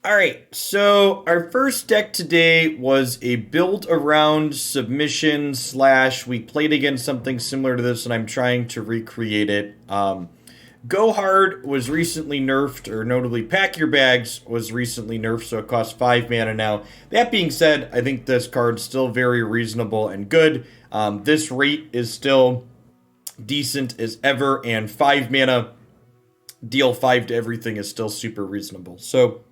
All right, so our first deck today was a build around submission slash we played against something similar to this and I'm trying to recreate it. Go Hard was recently nerfed, or notably Pack Your Bags was recently nerfed, so it costs 5 mana now. That being said, I think this card's still very reasonable and good. This rate is still decent as ever, and 5 mana, deal 5 to everything is still super reasonable. So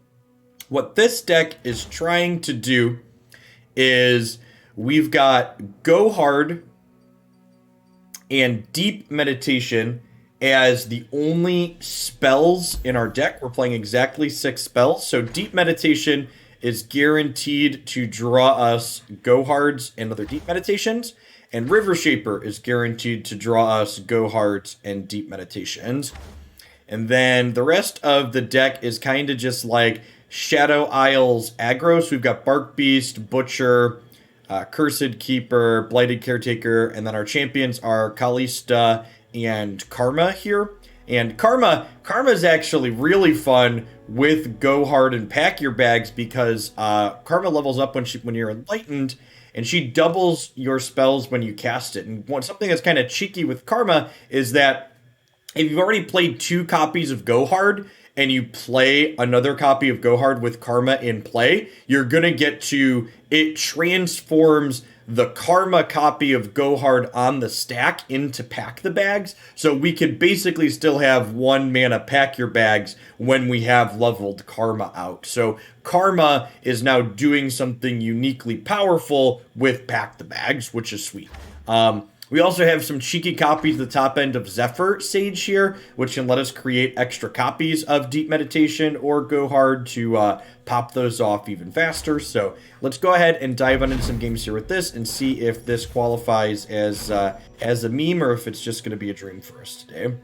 what this deck is trying to do is we've got Go Hard and Deep Meditation as the only spells in our deck. We're playing exactly 6 spells. So Deep Meditation is guaranteed to draw us Go Hards and other Deep Meditations. And River Shaper is guaranteed to draw us Go Hards and Deep Meditations. And then the rest of the deck is kind of just like Shadow Isles aggro. So we've got Bark Beast, Butcher, Cursed Keeper, Blighted Caretaker, and then our champions are Kalista and Karma here. And Karma's actually really fun with Go Hard and Pack Your Bags because Karma levels up when you're enlightened, and she doubles your spells when you cast it. And something that's kind of cheeky with Karma is that if you've already played 2 copies of Go Hard and you play another copy of Go Hard with Karma in play, you're gonna get to, it transforms the Karma copy of Go Hard on the stack into Pack the Bags. So we could basically still have 1 mana Pack Your Bags when we have leveled Karma out. So Karma is now doing something uniquely powerful with Pack the Bags, which is sweet. We also have some cheeky copies at the top end of Zephyr Sage here, which can let us create extra copies of Deep Meditation or Go Hard to pop those off even faster. So let's go ahead and dive into some games here with this and see if this qualifies as a meme or if it's just going to be a dream for us today.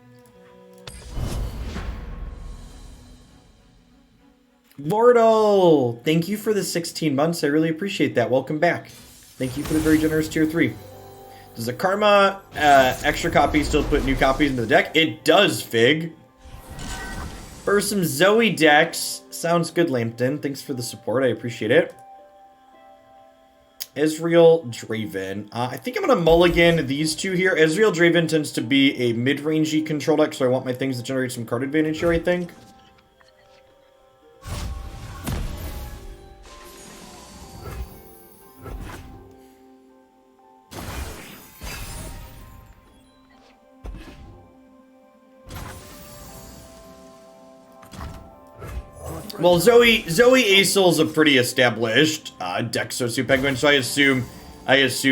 Lordal, thank you for the 16 months. I really appreciate that. Welcome back. Thank you for the very generous tier 3. Does the Karma extra copy still put new copies into the deck? It does, Fig. For some Zoe decks. Sounds good, Lambton. Thanks for the support. I appreciate it. Ezreal Draven. I think I'm going to mulligan these two here. Ezreal Draven tends to be a mid-rangey control deck, so I want my things to generate some card advantage here, I think. Well, Zoe Aesol's a pretty established deck Socio Penguin, so I assume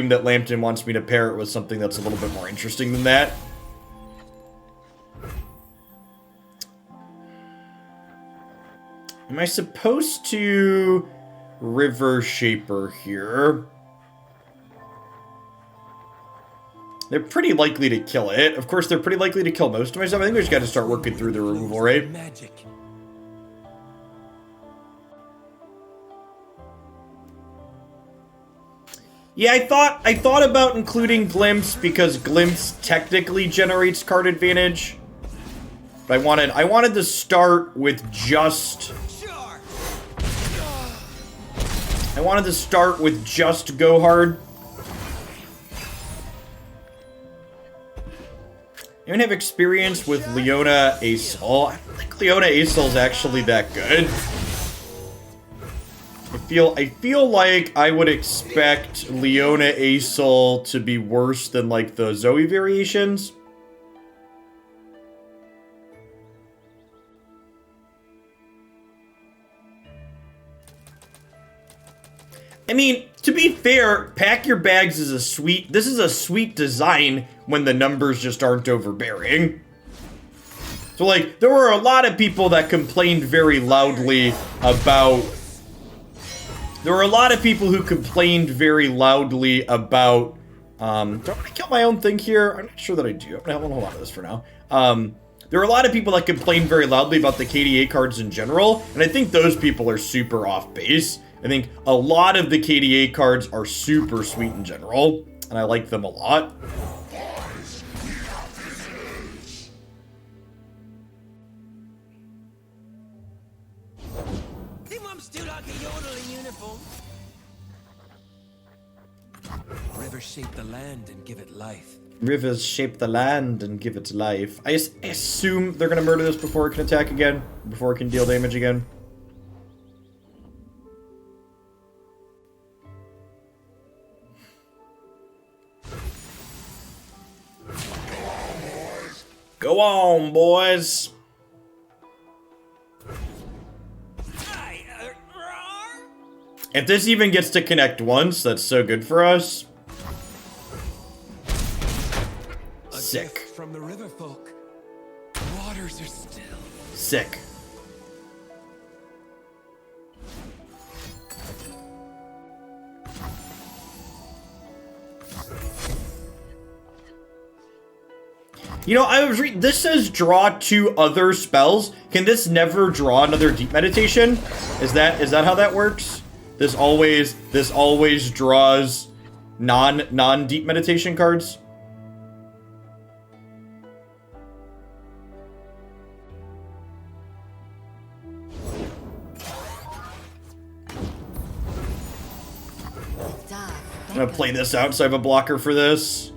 that Lambton wants me to pair it with something that's a little bit more interesting than that. Am I supposed to River Shaper here? They're pretty likely to kill it. Of course, they're pretty likely to kill most of my stuff. I think we just got to start working through the removal, right? Magic. Yeah, I thought about including Glimpse because Glimpse technically generates card advantage. But I wanted to start with just Go Hard. Anyone have experience with Leona Aesol? I don't think Leona Aesol is actually that good. I feel like I would expect Leona Aesol to be worse than like the Zoe variations. I mean, to be fair, Pack Your Bags is this is a sweet design when the numbers just aren't overbearing. So like, there were a lot of people that complained very loudly about There were a lot of people who complained very loudly about, do I want to kill my own thing here? I'm not sure that I do. I'm going to hold on to this for now. There were a lot of people that complained very loudly about the KDA cards in general, and I think those people are super off base. I think a lot of the KDA cards are super sweet in general, and I like them a lot. Teemo! still like a yodel in uniform. Rivers shape the land and give it life. Rivers shape the land and give it life. I assume they're gonna murder this before it can attack again, before it can deal damage again. Go on, boys. If this even gets to connect once, that's so good for us. Sick. From the river folk. Waters are still. Sick. You know, I was reading. This says draw 2 other spells. Can this never draw another deep meditation? Is that how that works? This always draws non deep meditation cards. I'm gonna play this out so I have a blocker for this.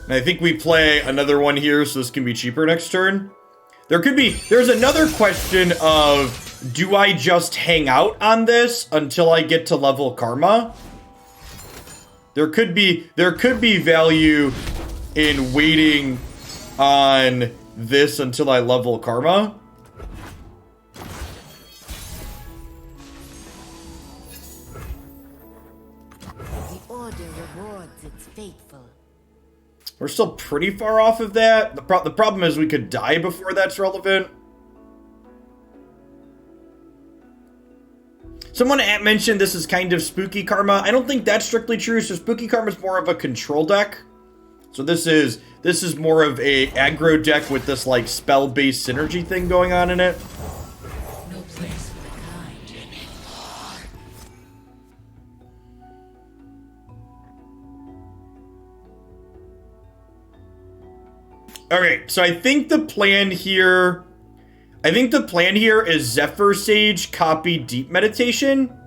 And I think we play another one here so this can be cheaper next turn. There's another question of, do I just hang out on this until I get to level Karma? There could be value in waiting on this until I level Karma. The order rewards its faithful. We're still pretty far off of that. The problem is we could die before that's relevant. Someone mentioned this is kind of spooky Karma. I don't think that's strictly true. So spooky Karma is more of a control deck. So this is more of a aggro deck with this like spell-based synergy thing going on in it. No place for the kind. Okay, so I think the plan here is Zephyr Sage copy Deep Meditation.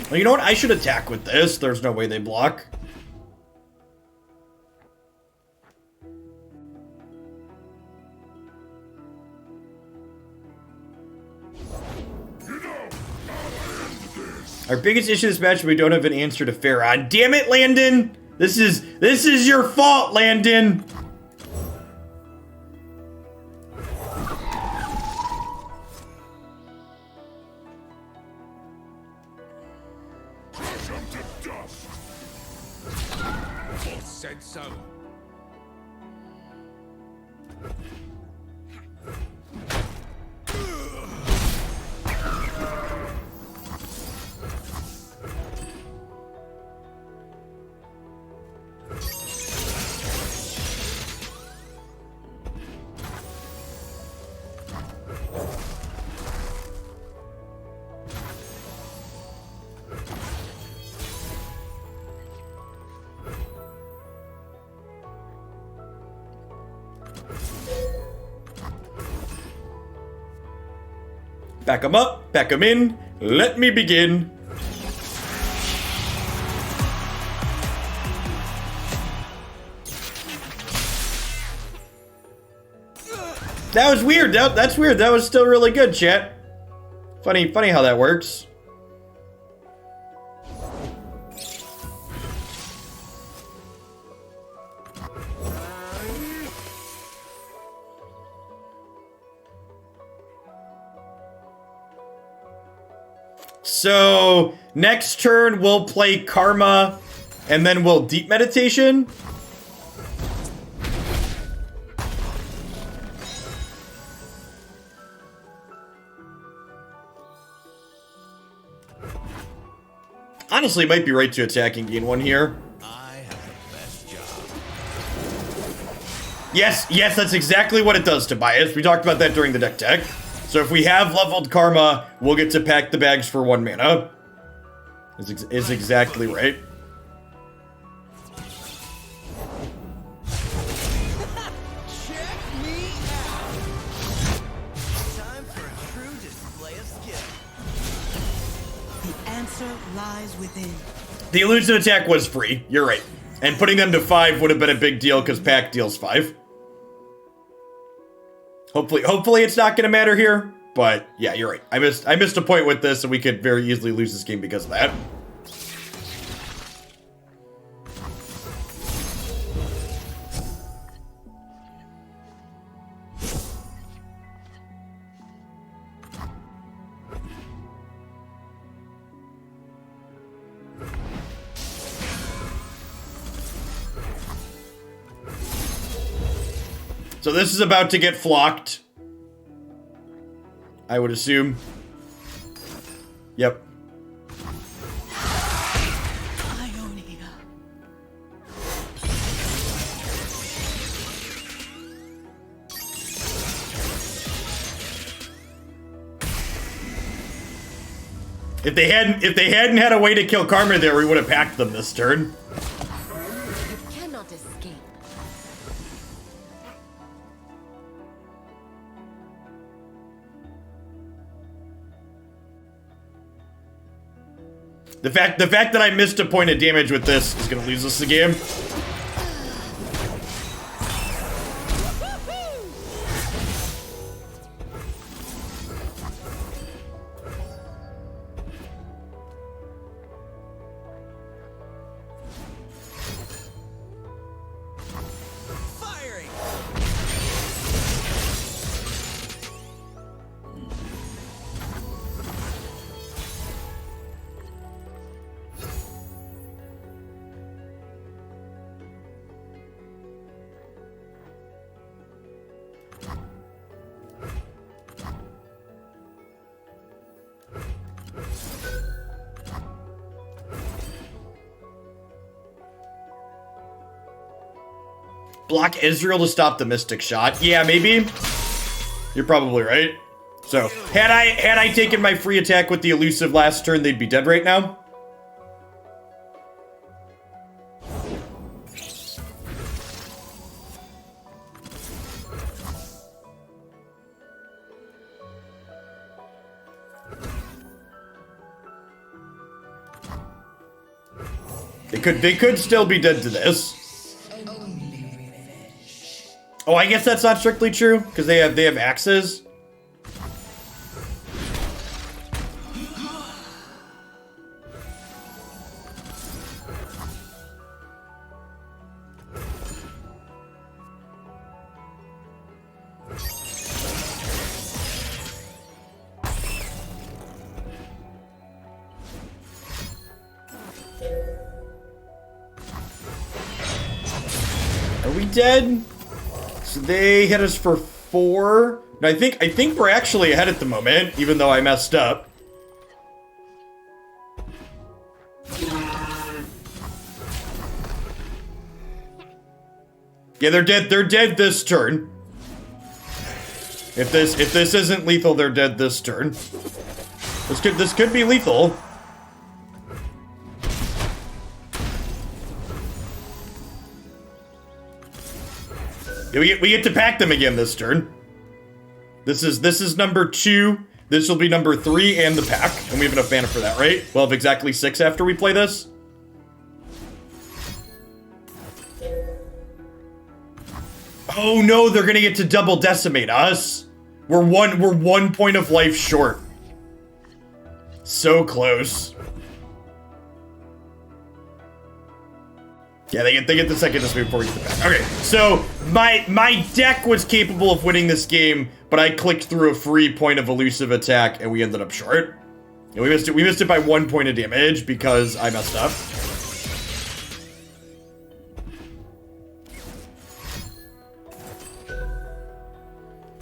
Well, you know what? I should attack with this. There's no way they block. Our biggest issue this match, we don't have an answer to Pharaoh. Damn it, Landon! This is your fault, Landon! Said so. Back 'em up, back 'em in. Let me begin. That was weird. That's weird. That was still really good, chat. Funny how that works. So Next turn, we'll play Karma, and then we'll Deep Meditation. Honestly, might be right to attack and gain one here. I have the best job. Yes, that's exactly what it does to Tobias. We talked about that during the deck tech. So if we have leveled Karma, we'll get to pack the bags for 1 mana. Is exactly right. Check me out. Time for a true display of skill. The answer lies within. The elusive attack was free. You're right. And putting them to 5 would have been a big deal because pack deals 5. Hopefully it's not going to matter here. But yeah, you're right. I missed a point with this, and we could very easily lose this game because of that. So this is about to get flocked, I would assume. Yep. Ionia. If they hadn't had a way to kill Karma there, we would have packed them this turn. You cannot escape. The fact that I missed a point of damage with this is gonna lose us the game. Firing. Block Ezreal to stop the Mystic Shot. Yeah, maybe. You're probably right. So, had I taken my free attack with the elusive last turn, they'd be dead right now. They could still be dead to this. Oh, I guess that's not strictly true because they have axes. Are we dead? So they hit us for 4. No, I think we're actually ahead at the moment, even though I messed up. Yeah, they're dead. They're dead this turn. If this isn't lethal, they're dead this turn. This could be lethal. Yeah, we get to pack them again this turn. This is number 2. This will be number 3 and the pack. And we have enough mana for that, right? We'll have exactly 6 after we play this. Oh no, they're gonna get to double decimate us. We're one point of life short. So close. Yeah, they get the second dismove before we get the pack. Okay, so my deck was capable of winning this game, but I clicked through a free point of elusive attack and we ended up short. Yeah, we missed it. We missed it by 1 point of damage because I messed up.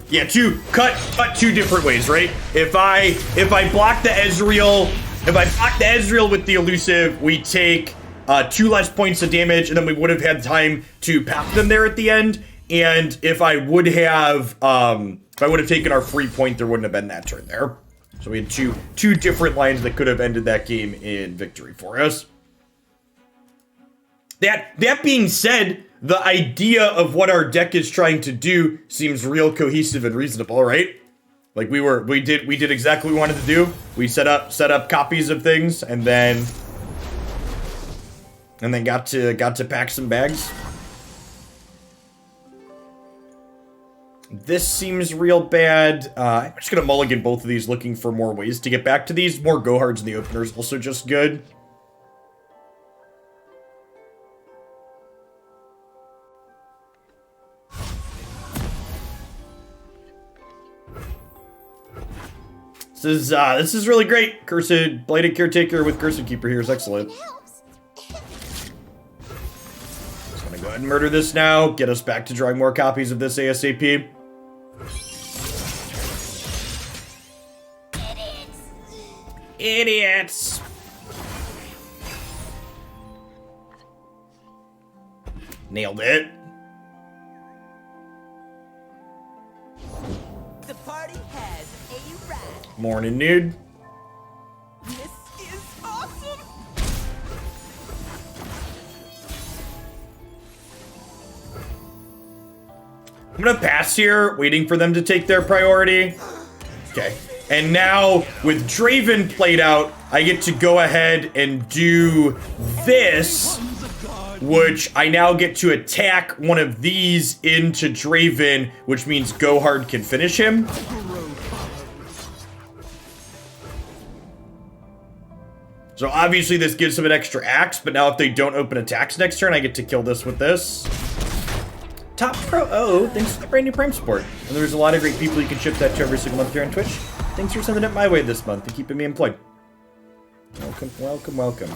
Yeah, cut 2 different ways, right? If I block the Ezreal, with the elusive, we take 2 less points of damage, and then we would have had time to pack them there at the end. And if I would have taken our free point, there wouldn't have been that turn there. So we had two different lines that could have ended that game in victory for us. That being said, the idea of what our deck is trying to do seems real cohesive and reasonable, right? Like we did exactly what we wanted to do. We set up copies of things and then got to pack some bags. This seems real bad. I'm just gonna mulligan both of these, looking for more ways to get back to these. More Gohards in the opener is also just good. This is really great. Cursed Bladed Caretaker with Cursed Keeper here is excellent. Just gonna go ahead and murder this now. Get us back to drawing more copies of this ASAP. Idiots! Nailed it. The party has arrived. Morning, dude. This is awesome. I'm gonna pass here, waiting for them to take their priority. Okay. And now, with Draven played out, I get to go ahead and do this, which I now get to attack one of these into Draven, which means Gohard can finish him. So obviously this gives him an extra axe, but now if they don't open attacks next turn, I get to kill this with this. Top Pro O, thanks for the brand new Prime support. And there's a lot of great people you can ship that to every single month here on Twitch. Thanks for sending it my way this month and keeping me employed. Welcome, welcome, welcome.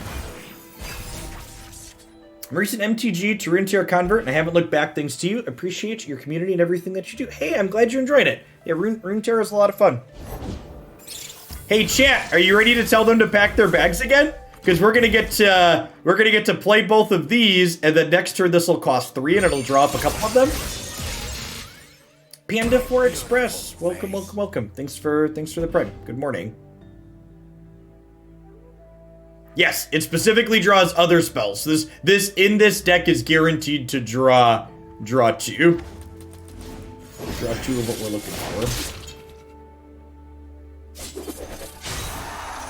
I'm a recent MTG to Runeterra convert, and I haven't looked back thanks to you. Appreciate your community and everything that you do. Hey, I'm glad you're enjoying it. Yeah, Runeterra is a lot of fun. Hey, chat, are you ready to tell them to pack their bags again? Because we're gonna get to play both of these, and then next turn this will cost 3, and it'll draw up a couple of them. Panda 4 Express, welcome, welcome, welcome. Thanks for the prime. Good morning. Yes, it specifically draws other spells. This in this deck is guaranteed to draw 2. Draw 2 of what we're looking for.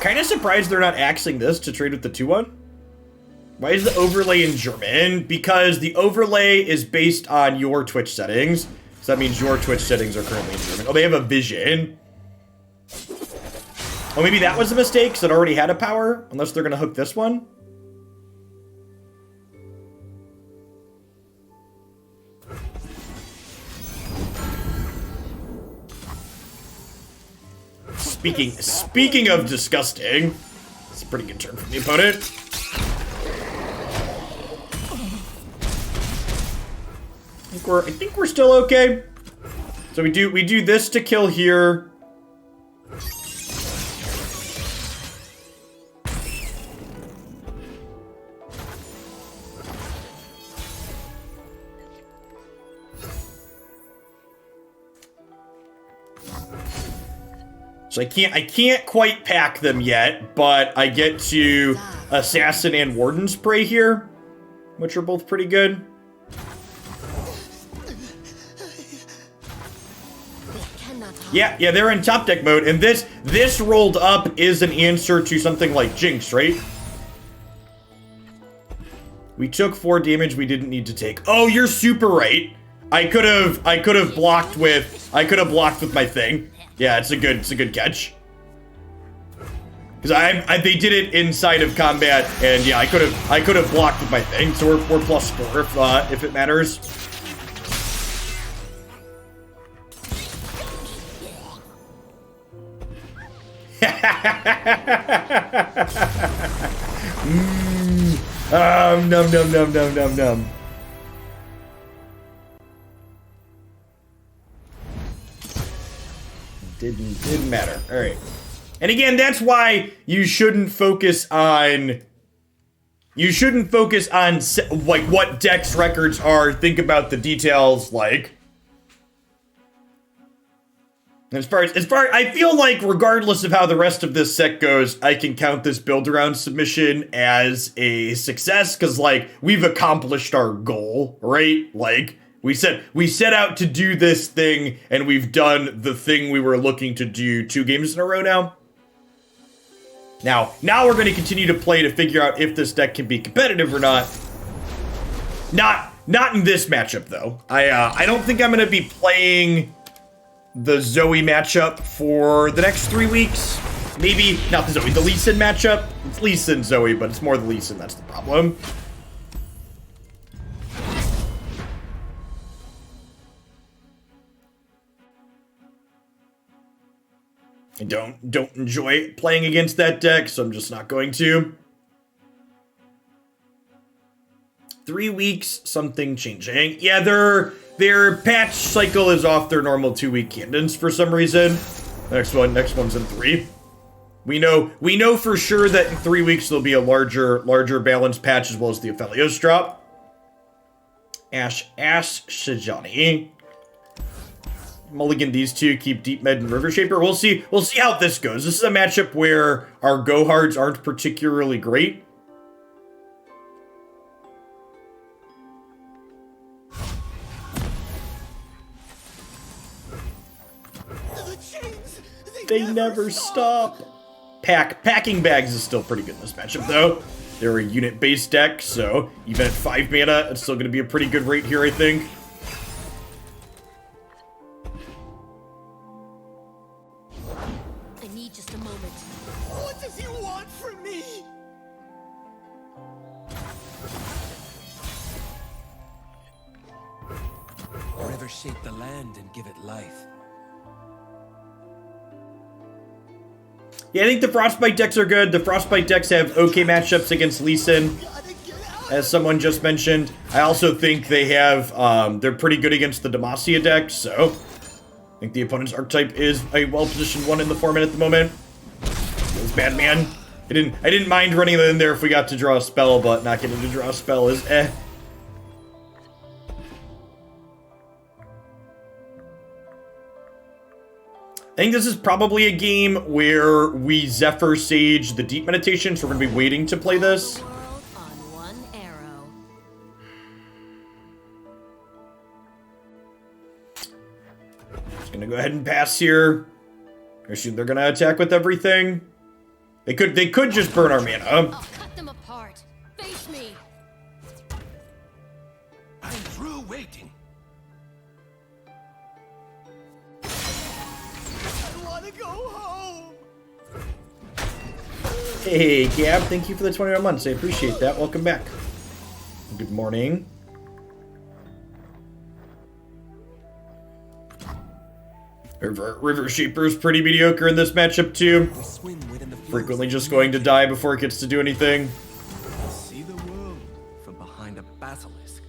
Kind of surprised they're not axing this to trade with the 2-1. Why is the overlay in German? Because the overlay is based on your Twitch settings. So that means your Twitch settings are currently in German. Oh, they have a vision. Oh, maybe that was a mistake because it already had a power. Unless they're going to hook this one. Speaking of disgusting, it's a pretty good turn from the opponent. I think we're still okay. So we do this to kill here. So I can't quite pack them yet, but I get to Assassin and Warden Spray here, which are both pretty good. Yeah, they're in top deck mode, and this rolled up is an answer to something like Jinx, right? We took 4 damage we didn't need to take. Oh, you're super right. I could have blocked with my thing. Yeah, it's a good catch. Because they did it inside of combat, and yeah, I could have blocked with my thing. So we're +4 if it matters. Num num num num num num. Didn't matter. All right. And again, that's why you shouldn't focus on like what Dex records are. Think about the details, like. As far as I feel like regardless of how the rest of this set goes, I can count this build around submission as a success because like we've accomplished our goal, right? Like we set out to do this thing and we've done the thing we were looking to do 2 games in a row now. Now we're going to continue to play to figure out if this deck can be competitive or not. Not in this matchup though. I don't think I'm going to be playing the Zoe matchup for the next 3 weeks. Maybe not the Zoe, the Lee Sin matchup. It's Lee Sin Zoe, but it's more the Lee Sin, that's the problem. I don't enjoy playing against that deck, so I'm just not going to. 3 weeks, something changing. Yeah, their patch cycle is off their normal 2-week cadence for some reason. Next one's in 3. We know for sure that in 3 weeks there'll be a larger balanced patch as well as the Aphelios drop. Ash Shijani. Mulligan these two, keep Deep Med and River Shaper. We'll see how this goes. This is a matchup where our go-hards aren't particularly great. They never stop. Packing Bags is still pretty good in this matchup, though. They're a unit-based deck, so even at 5 mana, it's still going to be a pretty good rate here, I think. I need just a moment. What does he want from me? River shape the land and give it life. Yeah, I think the Frostbite decks are good. The Frostbite decks have okay matchups against Lee Sin, as someone just mentioned. I also think they have, they're pretty good against the Demacia deck, so I think the opponent's archetype is a well-positioned one in the format at the moment. Feels bad, man. I didn't mind running it in there if we got to draw a spell, but not getting to draw a spell is eh. I think this is probably a game where we Zephyr Sage the Deep Meditation, so we're going to be waiting to play this. World on one arrow. Just going to go ahead and pass here. I assume they're going to attack with everything. They could just burn our mana. I'll cut them apart. Face me. I'm through waiting. I want to go home. Hey, Gab, thank you for the 21 months. I appreciate that. Welcome back. Good morning. River Shaper's pretty mediocre in this matchup, too. We swim within the flows. Frequently just going to die before it gets to do anything. See the world from behind a basilisk.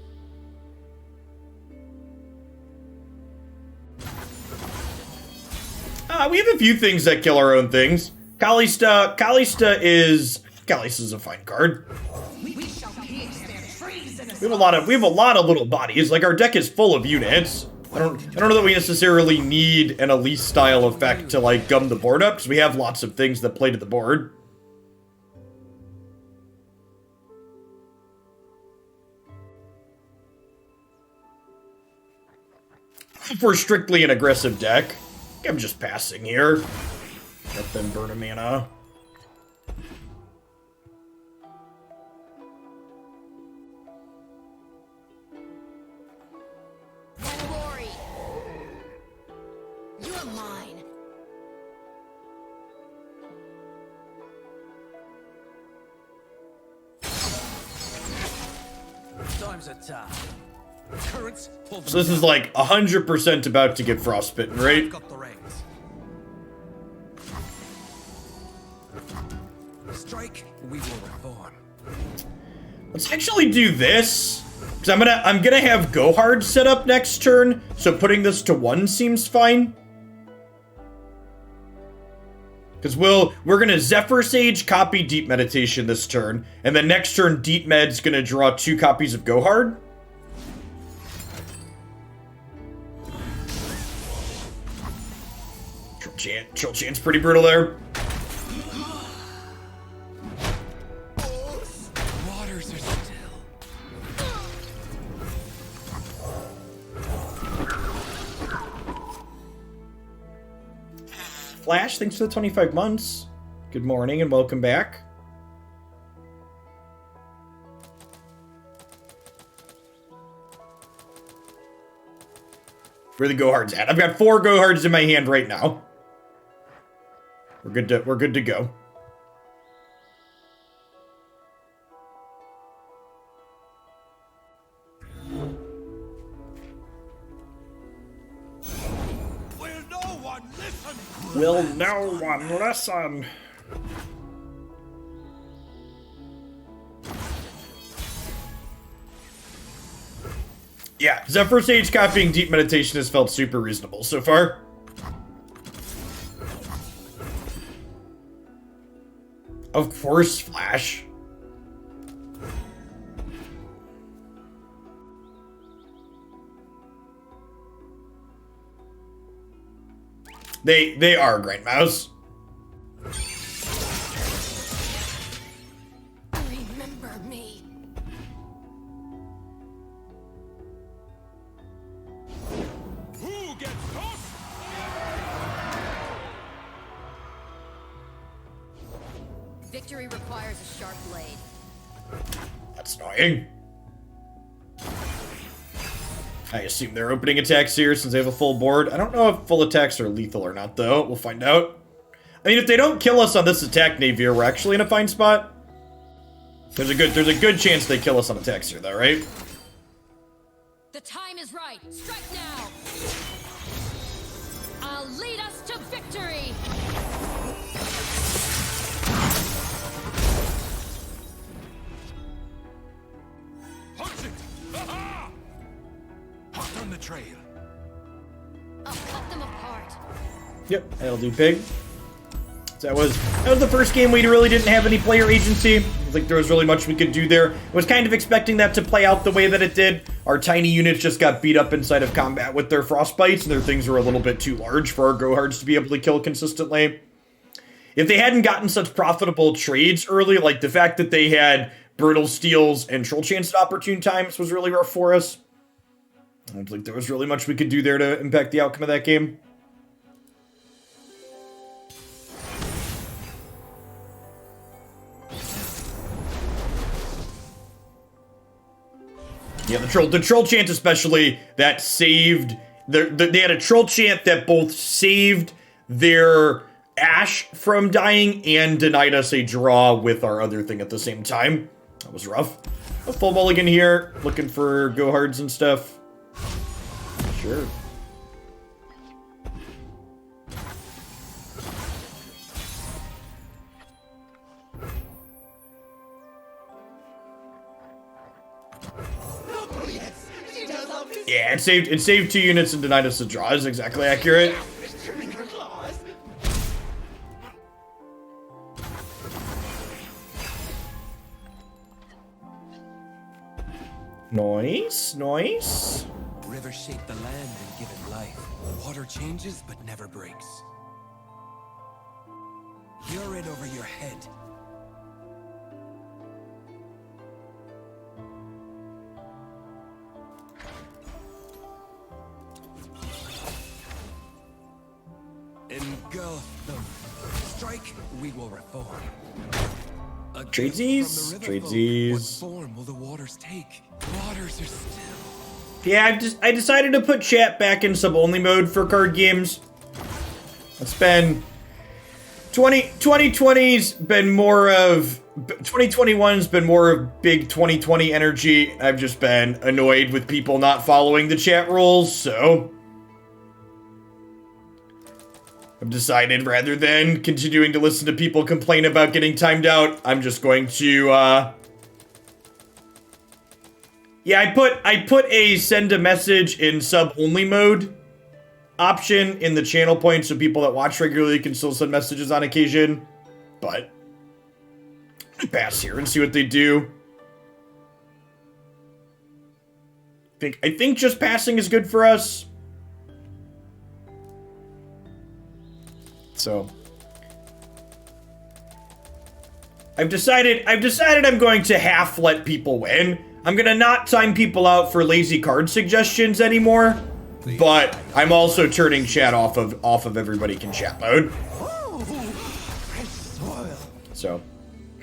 We have a few things that kill our own things. Kalista is a fine card. We have a lot of little bodies. Like, our deck is full of units. I don't know that we necessarily need an Elise style effect to like gum the board up, because we have lots of things that play to the board. If we're strictly an aggressive deck, I'm just passing here. Let them burn a mana. Glory. You're mine. Time's a tough. Currents pull them So this is like 100% about to get frostbitten, right? Got the reins. Strike, we will reform. Let's actually do this. Because I'm gonna have Gohard set up next turn, so putting this to 1 seems fine. Because we're gonna Zephyr Sage copy Deep Meditation this turn, and then next turn Deep Med's gonna draw 2 copies of Gohard. Troll Chant's pretty brutal there. Waters are still. Flash, thanks for the 25 months. Good morning and welcome back. Where the Gohards at? I've got 4 Gohards in my hand right now. We're good to go. Will no one listen? Will no one listen? Yeah, Zephyr Sage copying Deep Meditation has felt super reasonable so far. Of course, Flash. They are Great Mouse. Remember me. Who gets tossed? Victory requires a sharp blade. That's annoying. I assume they're opening attacks here since they have a full board. I don't know if full attacks are lethal or not, though. We'll find out. I mean, if they don't kill us on this attack, Navier, we're actually in a fine spot. There's a good chance they kill us on attacks here, though, right? The time is right. Strike now. I'll lead us to victory. Punch it! Aha! Hot on the trail. I'll cut them apart. Yep, that'll do, Pig. So that was the first game we really didn't have any player agency. I don't think there was really much we could do there. I was kind of expecting that to play out the way that it did. Our tiny units just got beat up inside of combat with their Frostbites, and their things were a little bit too large for our Gohards to be able to kill consistently. If they hadn't gotten such profitable trades early, like the fact that they had Brutal Steals and Troll Chance at opportune times was really rough for us. I don't think there was really much we could do there to impact the outcome of that game. Yeah, the troll chant especially, that saved... They had a troll chant that both saved their Ashe from dying and denied us a draw with our other thing at the same time. That was rough. A full mulligan here, looking for Gohards and stuff. Sure. Yeah, it saved 2 units and denied us a draw. Is exactly accurate. Nice, nice. Rivers shape the land and give it life. Water changes but never breaks. You're in over your head. Engulf them. Strike, we will reform. A gift Tradesies? from the river folk. Tradesies. What form will the waters take? Waters are still. Yeah, I decided to put chat back in sub-only mode for card games. It's been... 2020's been more of... 2021's been more of big 2020 energy. I've just been annoyed with people not following the chat rules, so... I've decided rather than continuing to listen to people complain about getting timed out, I'm just going to, yeah, I put a send a message in sub-only mode option in the channel point so people that watch regularly can still send messages on occasion. But pass here and see what they do. I think just passing is good for us. So I've decided I'm going to half let people win. I'm gonna not time people out for lazy card suggestions anymore, but I'm also turning chat off of everybody can chat mode. So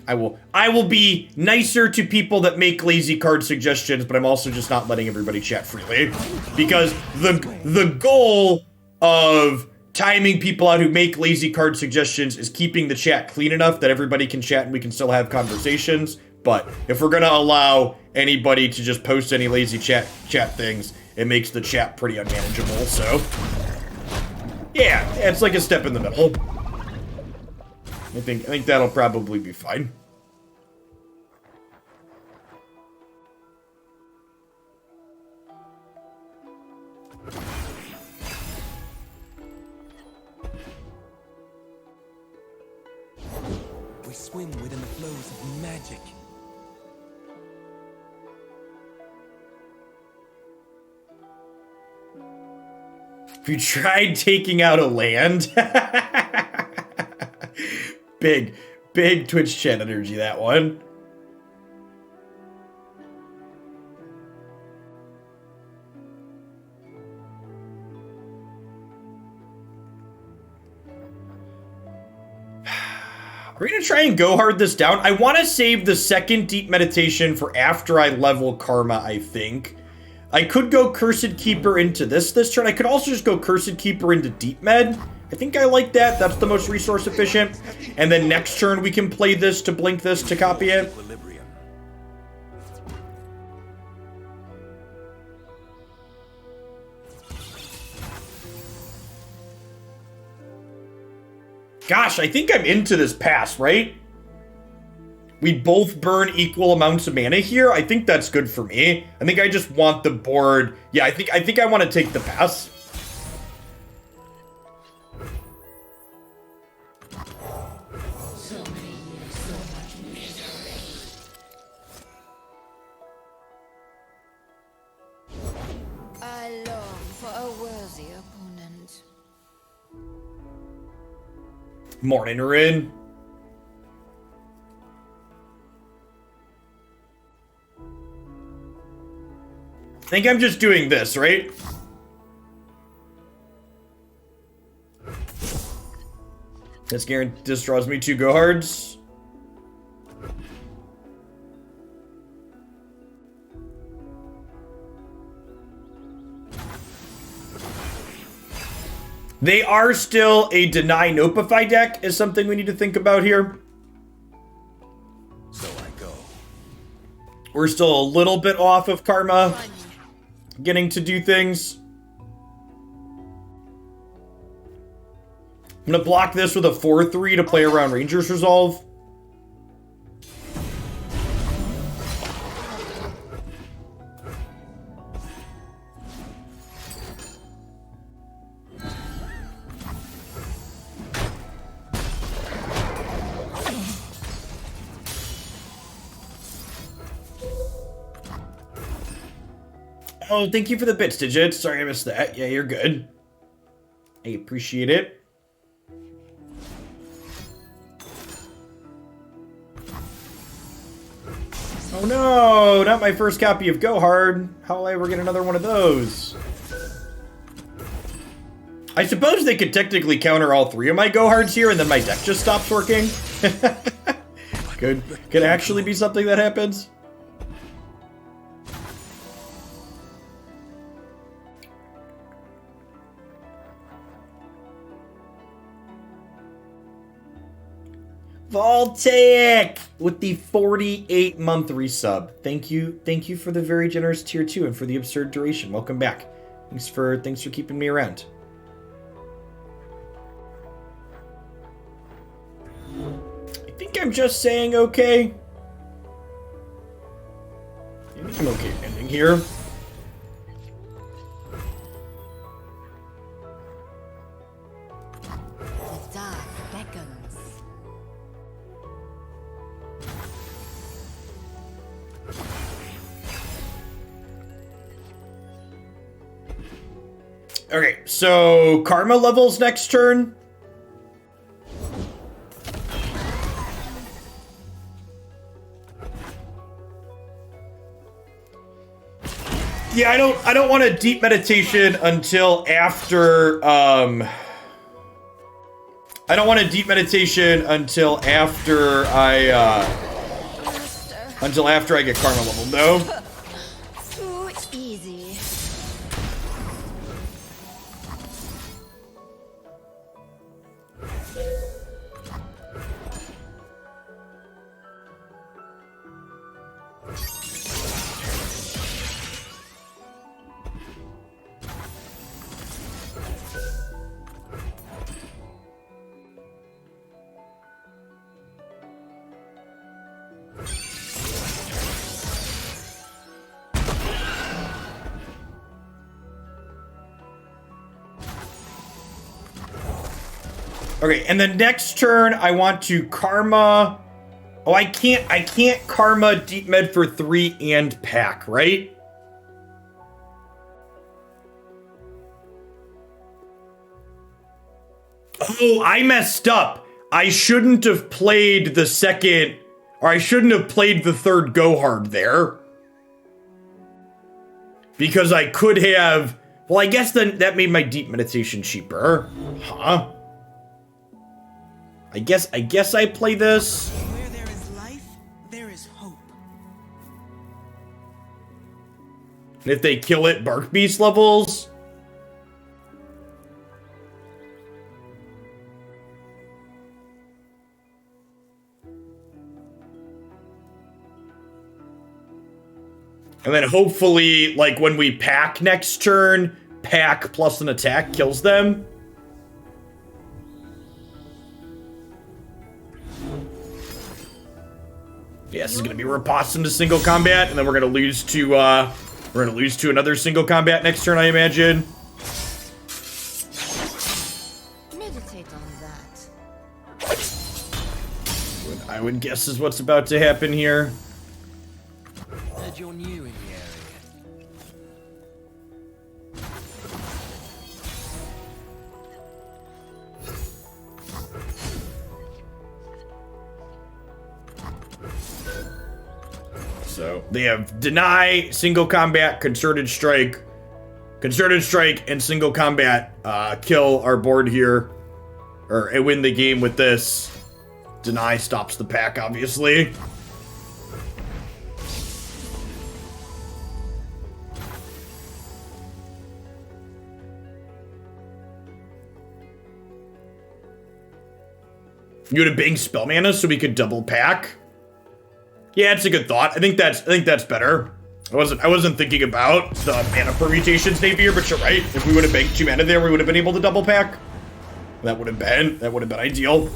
I will be nicer to people that make lazy card suggestions, but I'm also just not letting everybody chat freely. Because the goal of timing people out who make lazy card suggestions is keeping the chat clean enough that everybody can chat and we can still have conversations. But if we're gonna allow anybody to just post any lazy chat things, it makes the chat pretty unmanageable. So yeah, it's like a step in the middle. I think that'll probably be fine. We swim within the flows of magic. If you tried taking out a land, big Twitch chat energy, that one. We're gonna try and go hard this down. I want to save the second deep meditation for after I level Karma, I think. I could go Cursed Keeper into this turn. I could also just go Cursed Keeper into Deep Med. I think I like that. That's the most resource efficient. And then next turn we can play this to blink this to copy it. Gosh, I think I'm into this pass, right? We both burn equal amounts of mana here. I think that's good for me. I think I just want the board. Yeah, I think I want to take the pass. I long for a worthy opponent. Morning, Rin. I think I'm just doing this, right? This draws me 2 go hards. They are still a deny Nopify deck is something we need to think about here. So I go. We're still a little bit off of Karma getting to do things. I'm gonna block this with a 4/3 to play around Ranger's Resolve. Oh, thank you for the bits, Digit. Sorry I missed that. Yeah, you're good. I appreciate it. Oh no, not my first copy of Go Hard. How will I ever get another one of those? I suppose they could technically counter all 3 of my Go Hards here and then my deck just stops working. Could actually be something that happens. Voltaic with the 48-month resub. Thank you for the very generous tier 2 and for the absurd duration. Welcome back. Thanks for keeping me around. think I'm just saying okay. I think I'm okay ending here. The dark beckons. Okay, so Karma levels next turn. Yeah, I don't want a deep meditation until after I don't want a deep meditation until after I get Karma level, no. Too easy. Okay, and then next turn I want to Karma. Oh, I can't Karma deep med for 3 and pack, right? Oh, I messed up. I shouldn't have played the second, or I shouldn't have played the third go hard there. Because I could have, well, I guess then that made my deep meditation cheaper. Huh? I guess I play this. Where there is life, there is hope. And if they kill it, Bark Beast levels. And then hopefully, like, when we pack next turn, pack plus an attack kills them. Yeah, this is gonna be riposte into single combat, and then we're gonna lose to another single combat next turn, I imagine. Meditate on that. I would guess is what's about to happen here. Heard you're new in the area. So they have deny, single combat, concerted strike, and single combat. Kill our board here, or win the game with this. Deny stops the pack, obviously. You would have banged spell mana so we could double pack. Yeah, it's a good thought. I think that's better. I wasn't thinking about the mana permutations, Napier, but you're right. If we would have banked 2 mana there, we would have been able to double pack. That would have been ideal.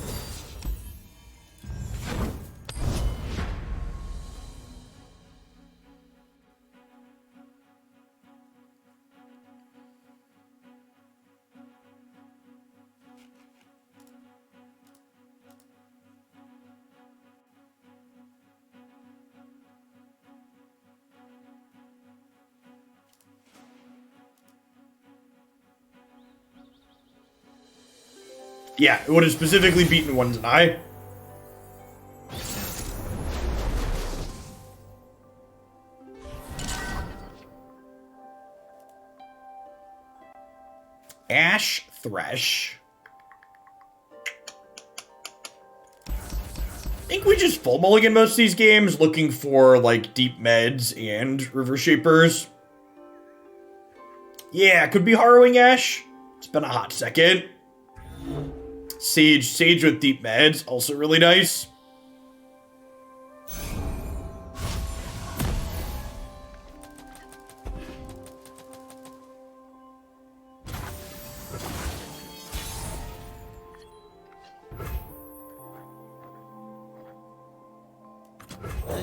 Yeah, it would have specifically beaten one deny. Ash Thresh. I think we just full mulligan most of these games, looking for like deep meds and river shapers. Yeah, could be Harrowing Ash. It's been a hot second. Sage with deep meds, also really nice.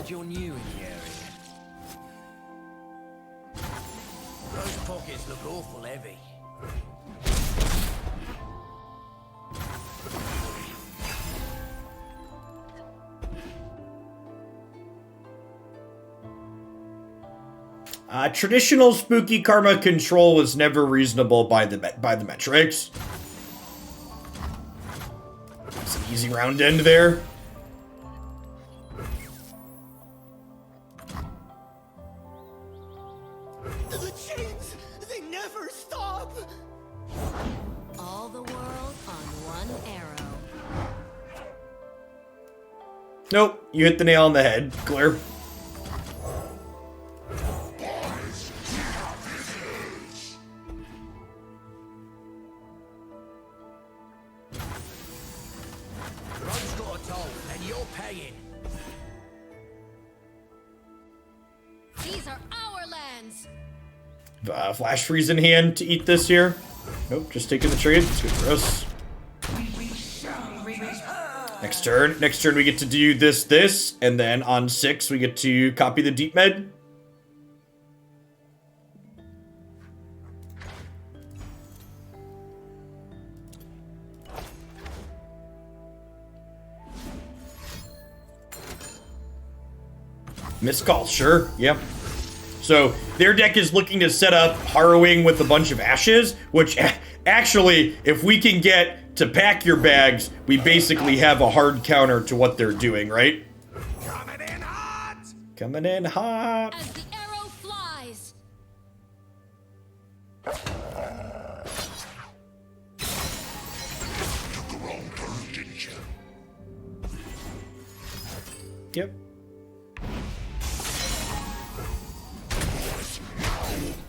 glad you're new in the area. Those pockets look awful heavy. Traditional spooky karma control was never reasonable by the metrics. It's an easy round end there. The chains, they never stop. All the world on one arrow. Nope, you hit the nail on the head. Clear. Road's got a toll, and you're paying. These are our lands. Flash freeze in hand to eat this here. Nope, just taking the trade. It's good for us. Next turn we get to do this, and then on 6 we get to copy the deep med. Missed call, sure, yep. So their deck is looking to set up Harrowing with a bunch of ashes, which actually, if we can get to pack your bags, we basically have a hard counter to what they're doing, right? Coming in hot! Coming in hot. As the arrow flies. Yep.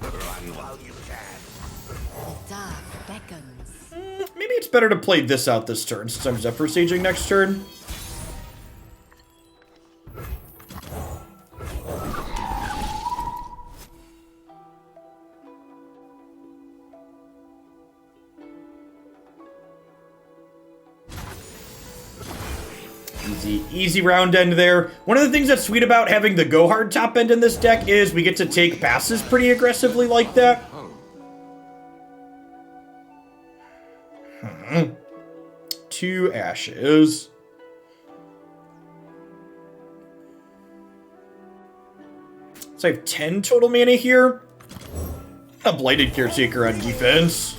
Run while you can. The dark beckons. Maybe it's better to play this out this turn since I'm Zephyr Saging next turn. Easy round end there. One of the things that's sweet about having the go hard top end in this deck is we get to take passes pretty aggressively like that. 2 ashes. So I have 10 total mana here. A Blighted Caretaker on defense.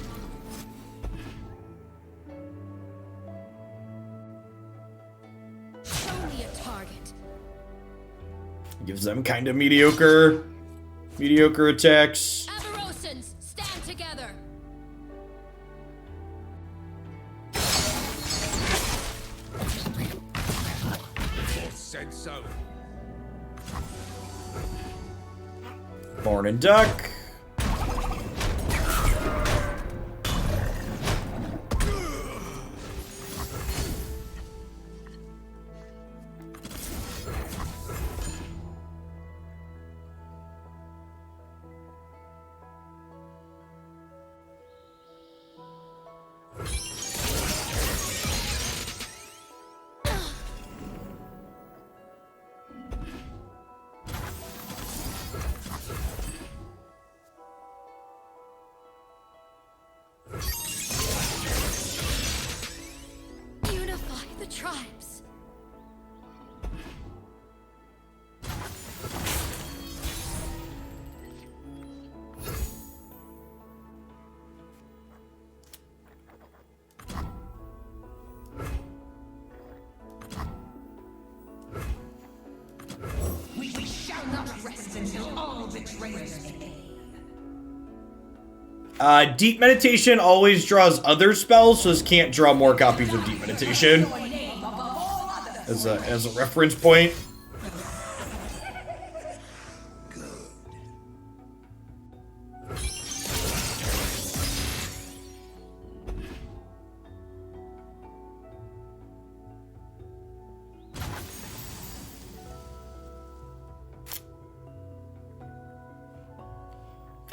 Show me a target. Gives them kind of mediocre attacks. Avarosans, stand together. Said so. Born and Duck. Unify the tribes. We shall not rest until all betrayers pay. Deep Meditation always draws other spells, so this can't draw more copies of Deep Meditation. As a reference point.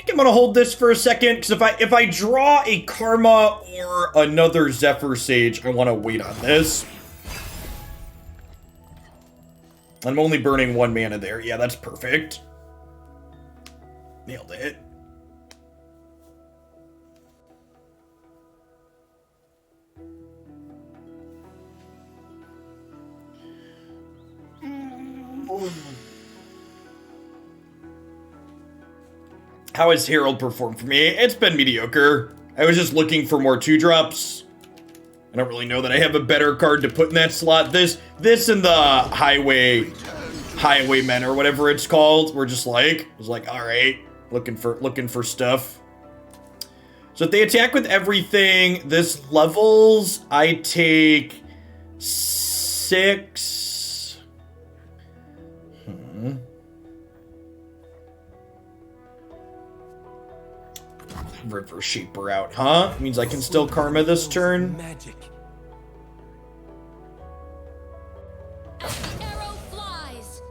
I'm gonna hold this for a second because if I draw a Karma or another Zephyr Sage, I want to wait on this. I'm only burning 1 mana there. Yeah, that's perfect. Nailed it. How has Herald performed for me? It's been mediocre. I was just looking for more 2-drops. I don't really know that I have a better card to put in that slot. This and the Highwaymen or whatever it's called. We're just like, it was like, all right, looking for stuff. So if they attack with everything, this levels, I take 6. River Shaper out, huh? Means I can still Karma this turn. Magic. As the arrow flies.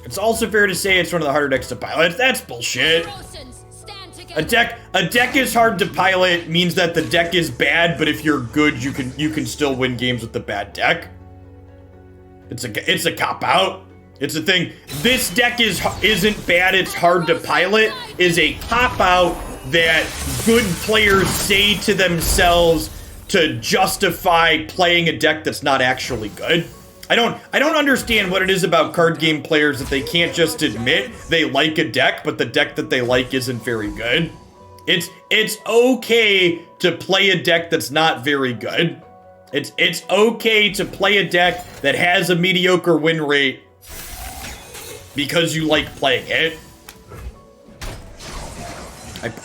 It's also fair to say it's one of the harder decks to pilot. That's bullshit. Rosens, stand together. A deck is hard to pilot means that the deck is bad, but if you're good, you can still win games with the bad deck. It's a cop out. It's a thing. This deck isn't bad. It's hard to pilot. Is a cop out that good players say to themselves to justify playing a deck that's not actually good. I don't understand what it is about card game players that they can't just admit they like a deck, but the deck that they like isn't very good. It's okay to play a deck that's not very good. It's okay to play a deck that has a mediocre win rate because you like playing it.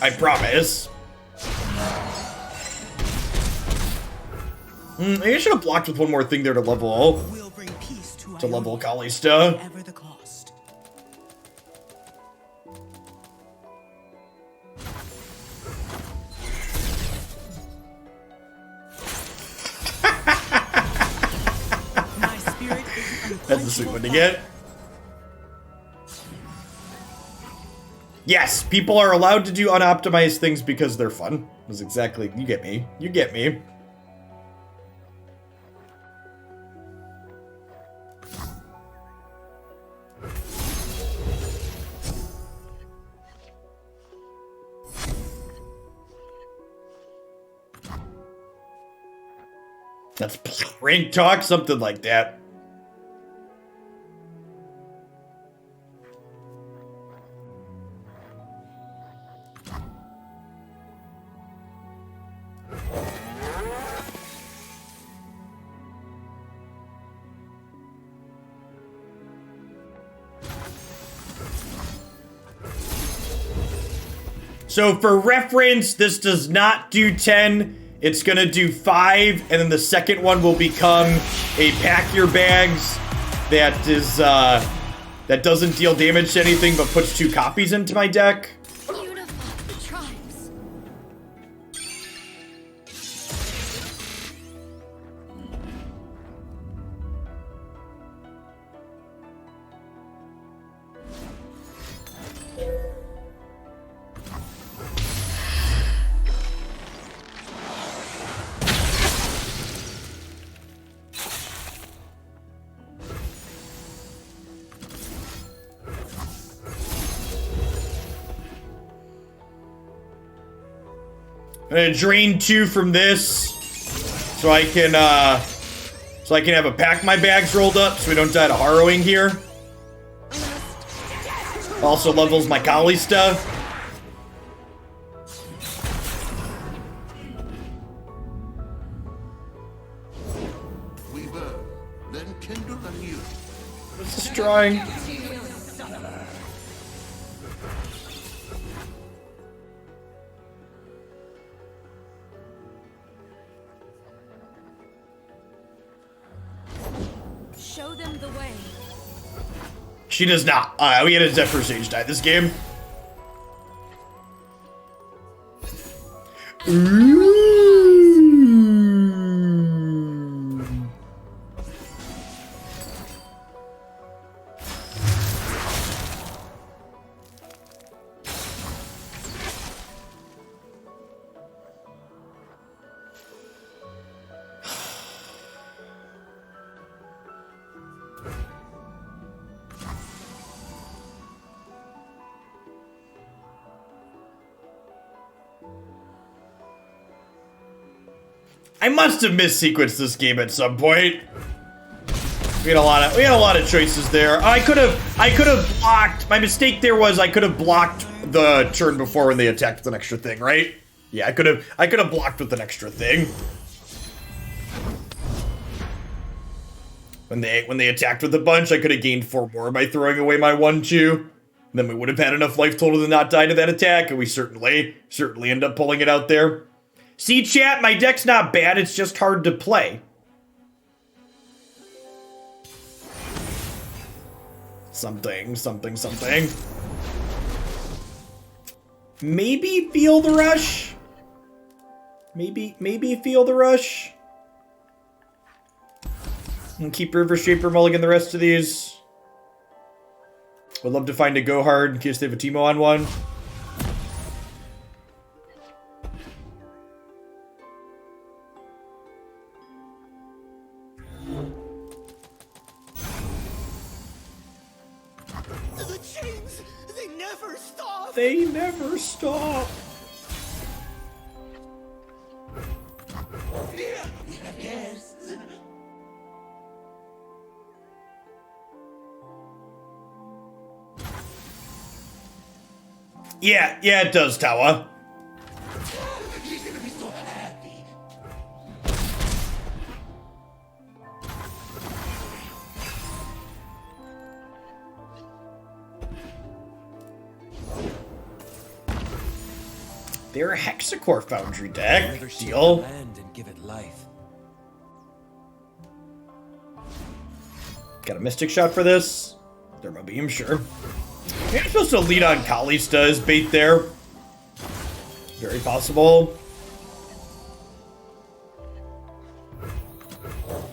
I promise. I should have blocked with one more thing there to level Kalista. Whatever the cost. My spirit is That's a sweet one to get. Yes, people are allowed to do unoptimized things because they're fun. That's exactly, you get me. You get me. That's rank talk, something like that. So for reference, this does not do 10. It's gonna do 5, and then the second one will become a pack your bags that is that doesn't deal damage to anything but puts 2 copies into my deck. Unify the tribes. I'm gonna drain 2 from this, so I can have a pack my bags rolled up, so we don't die to harrowing here. Also levels my Kalista. We burn, then kindle anew. What's this drawing? Show them the way. She does not. We had a Zephyr Sage die this game. Ooh. I must have missequenced this game at some point. We had a lot of choices there. I could have blocked. My mistake there was I could have blocked the turn before when they attacked with an extra thing, right? Yeah, I could have blocked with an extra thing. When they attacked with a bunch, I could have gained 4 more by throwing away my 1/2. Then we would have had enough life total to not die to that attack, and we certainly end up pulling it out there. See, chat, my deck's not bad, it's just hard to play. Something. Maybe feel the rush? Maybe feel the rush? And keep River Shaper mulligan the rest of these. Would love to find a go hard in case they have a Teemo on one. The chains, they never stop. They never stop. Yes. Yeah, it does, Tawa. He's gonna be so happy. They're a Hexacore Foundry deck. Rather see Deal. the land and give it life. Got a Mystic Shot for this. Thermo Beam, sure. Maybe I'm supposed to lead on Kalista as bait there. Very possible.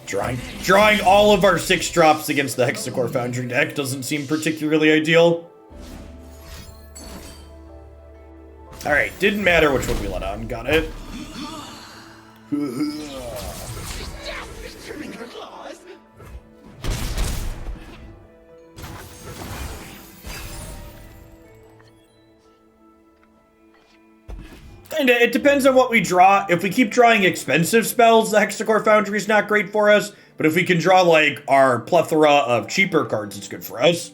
Drawing all of our 6 drops against the Hexacore Foundry deck doesn't seem particularly ideal. Alright, didn't matter which one we let on. Got it. Turning her claws. And it depends on what we draw. If we keep drawing expensive spells, the Hexacore Foundry is not great for us. But if we can draw, like, our plethora of cheaper cards, it's good for us.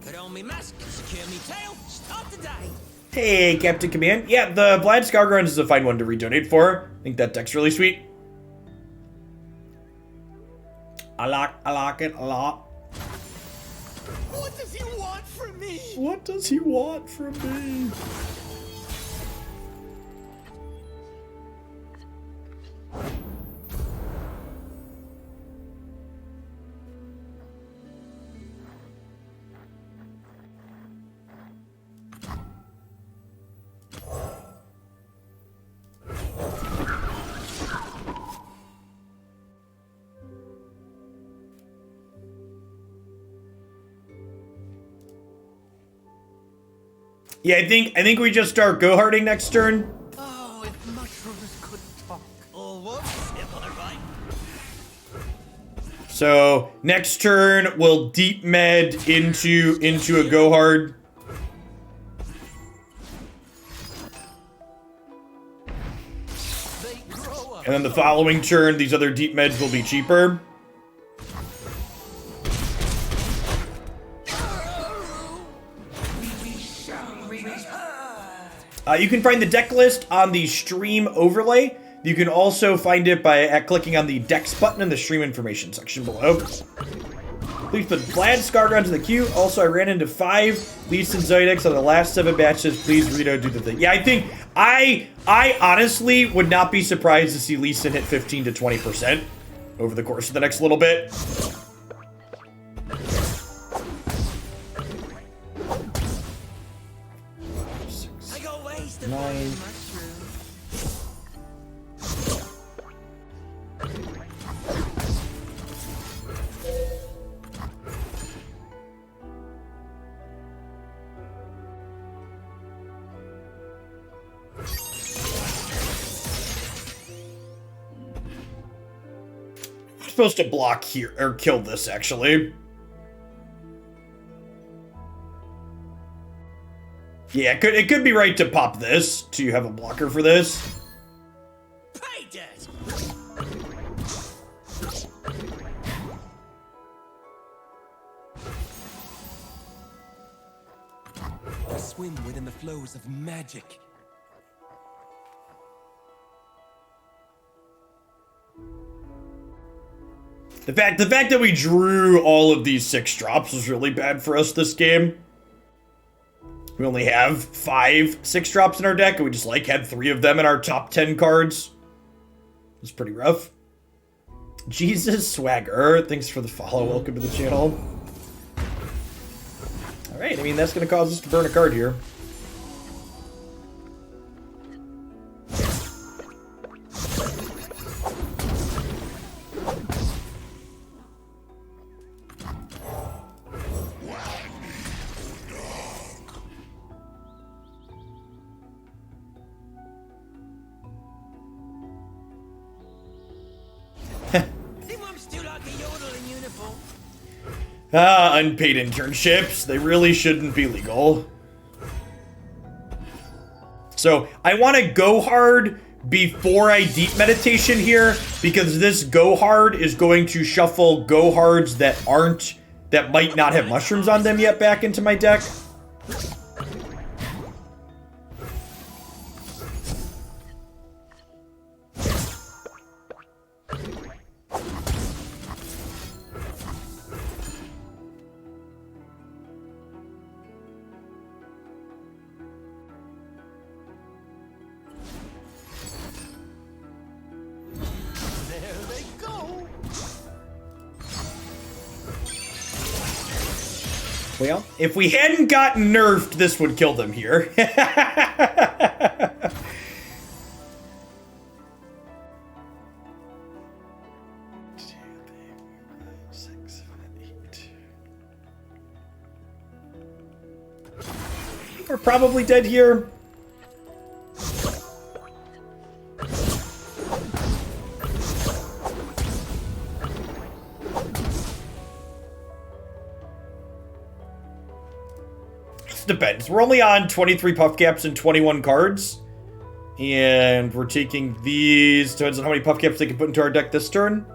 Put on me mask, secure me tail, start the day. Hey, Captain Command. Yeah, the Blind Scourground is a fine one to redonate for. I think that deck's really sweet. I like it a lot. What does he want from me? What does he want from me? Yeah, I think we just start go-harding next turn. Oh, if mushrooms could talk. Oh, whoops, am I right? So next turn we'll deep med into a go-hard. They grow up. And then the following turn, these other deep meds will be cheaper. You can find the deck list on the stream overlay. You can also find it by clicking on the decks button in the stream information section below. Please put Vlad Scarground to the queue. Also, I ran into 5 Least and Zydex on the last 7 batches. Please, Rito, do the thing. Yeah, I think I honestly would not be surprised to see Leeson hit 15 to 20% over the course of the next little bit. I got ways to 9. find mushrooms. supposed to block here, or kill this, actually. Yeah, it could be right to pop this, to have a blocker for this. Pay debt! Swim within the flows of magic. The fact that we drew all of these 6 drops was really bad for us this game. We only have 5 6 drops in our deck, and we just had 3 of them in our top 10 cards. It's pretty rough. Jesus Swagger, thanks for the follow. Welcome to the channel. Alright, I mean, that's going to cause us to burn a card here. Unpaid internships. They really shouldn't be legal. So, I want to go hard before I deep meditation here, because this go hard is going to shuffle go hards that might not have mushrooms on them yet back into my deck. Well, if we hadn't gotten nerfed, this would kill them here. We're probably dead here. Depends. We're only on 23 puff caps and 21 cards. And we're taking these. Depends on how many puff caps they can put into our deck this turn.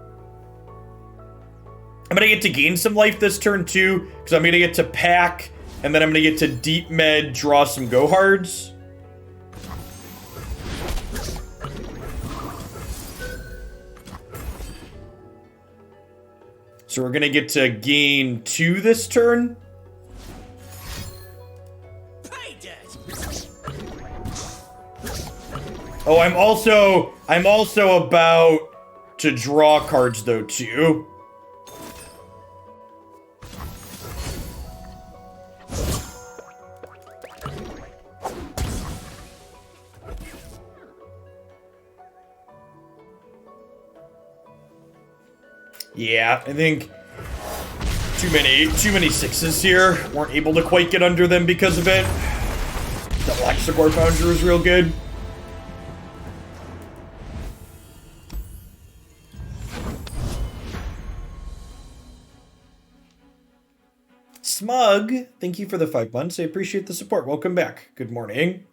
I'm going to get to gain some life this turn too, because I'm going to get to pack, and then I'm going to get to deep med, draw some go hards. So we're going to get to gain 2 this turn. Oh, I'm also about to draw cards though too. Yeah, I think too many 6s here. Weren't able to quite get under them because of it. The Lexicor Foundry was real good. Smug, thank you for the 5 months. I appreciate the support. Welcome back. Good morning.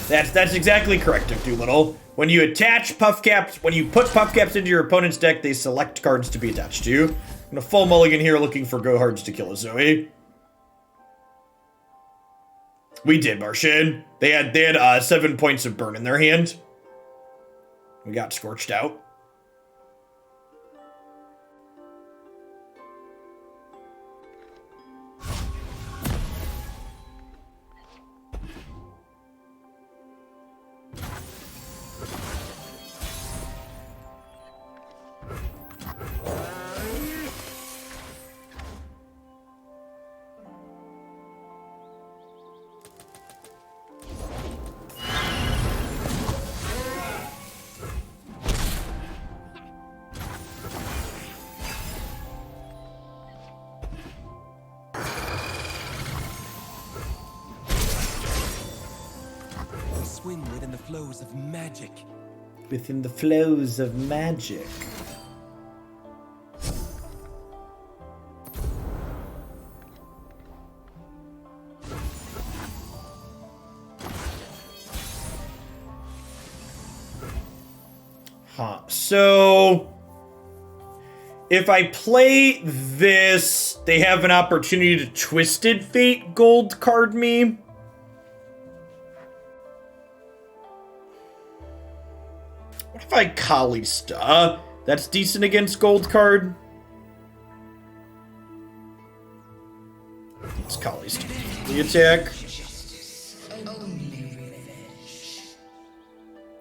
That's exactly correct, Dick Doolittle. When you attach puff caps, when you put puff caps into your opponent's deck, they select cards to be attached to. I'm gonna full mulligan here looking for go hards to kill a Zoe. We did, Martian. They had 7 points of burn in their hand. We got scorched out. swim within the flows of magic. Within the flows of magic. Huh. So if I play this, they have an opportunity to Twisted Fate gold card me. What if I Kalista? That's decent against gold card. It's Kalista. The attack.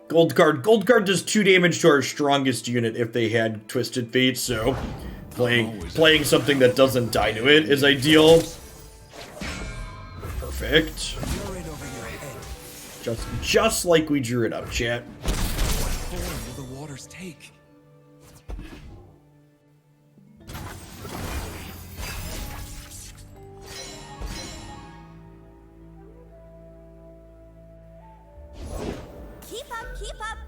Gold card. Gold card does 2 damage to our strongest unit if they had Twisted Fate, so playing something that doesn't die to it is ideal. Perfect. Just like we drew it up, chat. What form will the waters take? Keep up, keep up.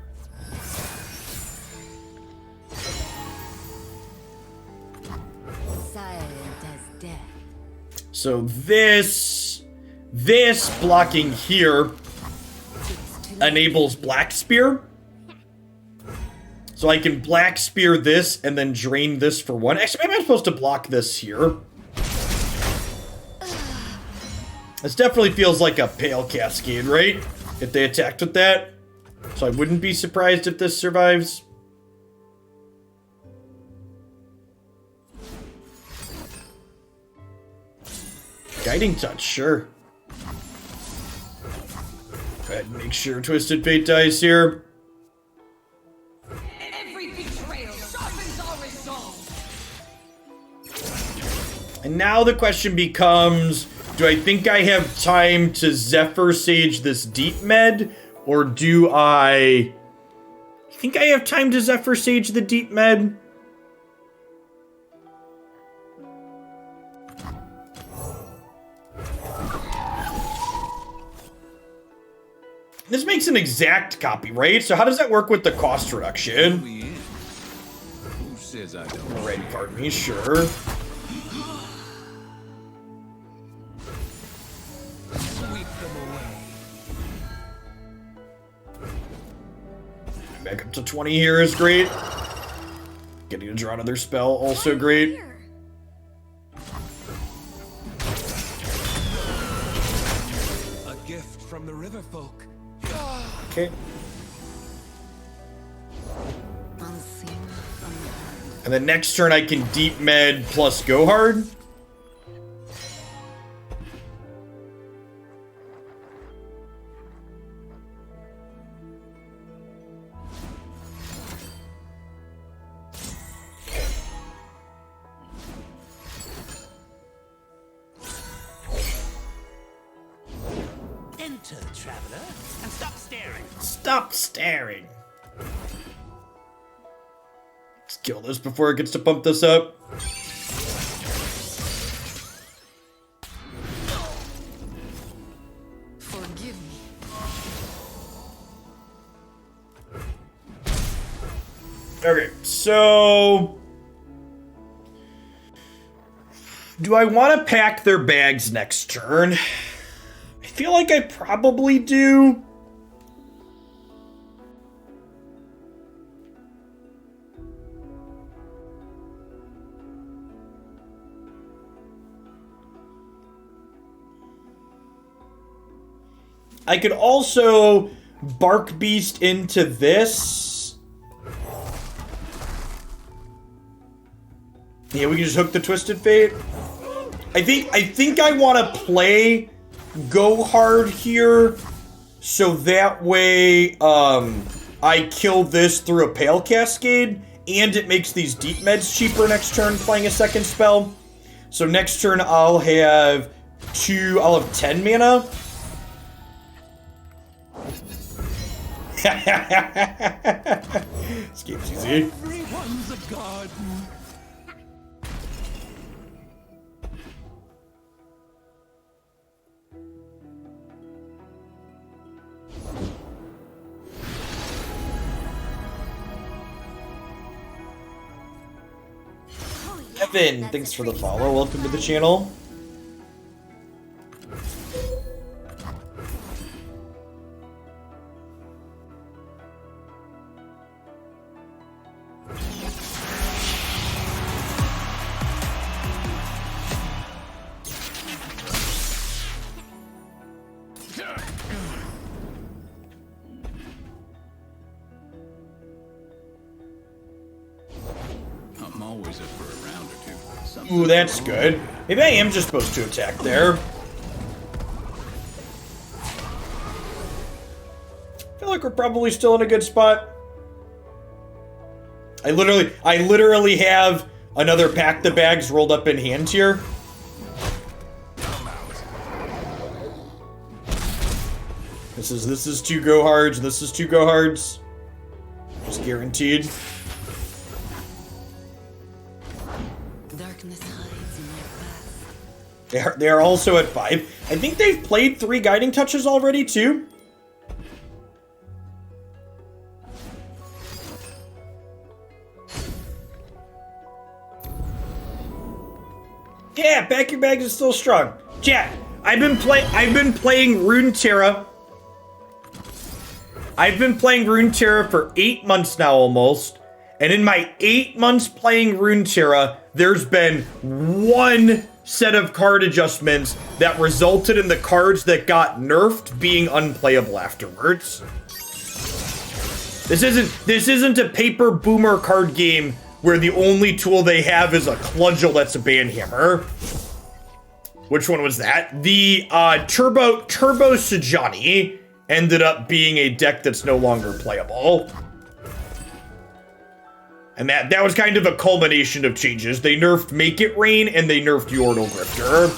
Silent as death. So this blocking here enables Black Spear. So I can Black Spear this and then drain this for 1. Actually, maybe I'm supposed to block this here. This definitely feels like a Pale Cascade, right? If they attacked with that. So I wouldn't be surprised if this survives. Guiding Touch, sure. Go ahead and make sure Twisted Fate dies here. Every betrayal sharpens our resolve. And now the question becomes, do I think I have time to Zephyr Sage this deep med? Or do I think I have time to Zephyr Sage the deep med? This makes an exact copy, right? So how does that work with the cost reduction? Who says I don't? Red card me, sure. Sweep them away. Back up to 20 here is great. Getting to draw another spell, also great. A gift from the river folk. Okay. And then next turn I can deep med plus go hard. Enter, traveler, and stop staring. Stop staring. Let's kill this before it gets to pump this up. Forgive me. Okay, so do I want to pack their bags next turn? I feel like I probably do. I could also Bark Beast into this. Yeah, we can just hook the Twisted Fate. I think I want to play Go Hard here, so that way I kill this through a Pale Cascade, and it makes these deep meds cheaper next turn playing a second spell. So next turn I'll have 10 mana. This game's easy. Everyone's a garden. Finn, thanks for the follow. Welcome to the channel. I'm always up for a round or two. Ooh, that's good. Maybe I am just supposed to attack there. I feel like we're probably still in a good spot. I literally have another pack the bags rolled up in hand here. This is two go hards. This is two go hards. Just guaranteed. Darkness hides in their path. They are also at 5. I think they've played 3 guiding touches already too. Yeah, back your bags is still strong. Chat, I've been playing Runeterra. I've been playing Runeterra for 8 months now almost. And in my 8 months playing Runeterra, there's been one set of card adjustments that resulted in the cards that got nerfed being unplayable afterwards. This isn't a paper boomer card game where the only tool they have is a Cudgel that's a banhammer. Which one was that? The Turbo Sejuani ended up being a deck that's no longer playable. And that was kind of a culmination of changes. They nerfed Make It Rain and they nerfed Yordle Grifter.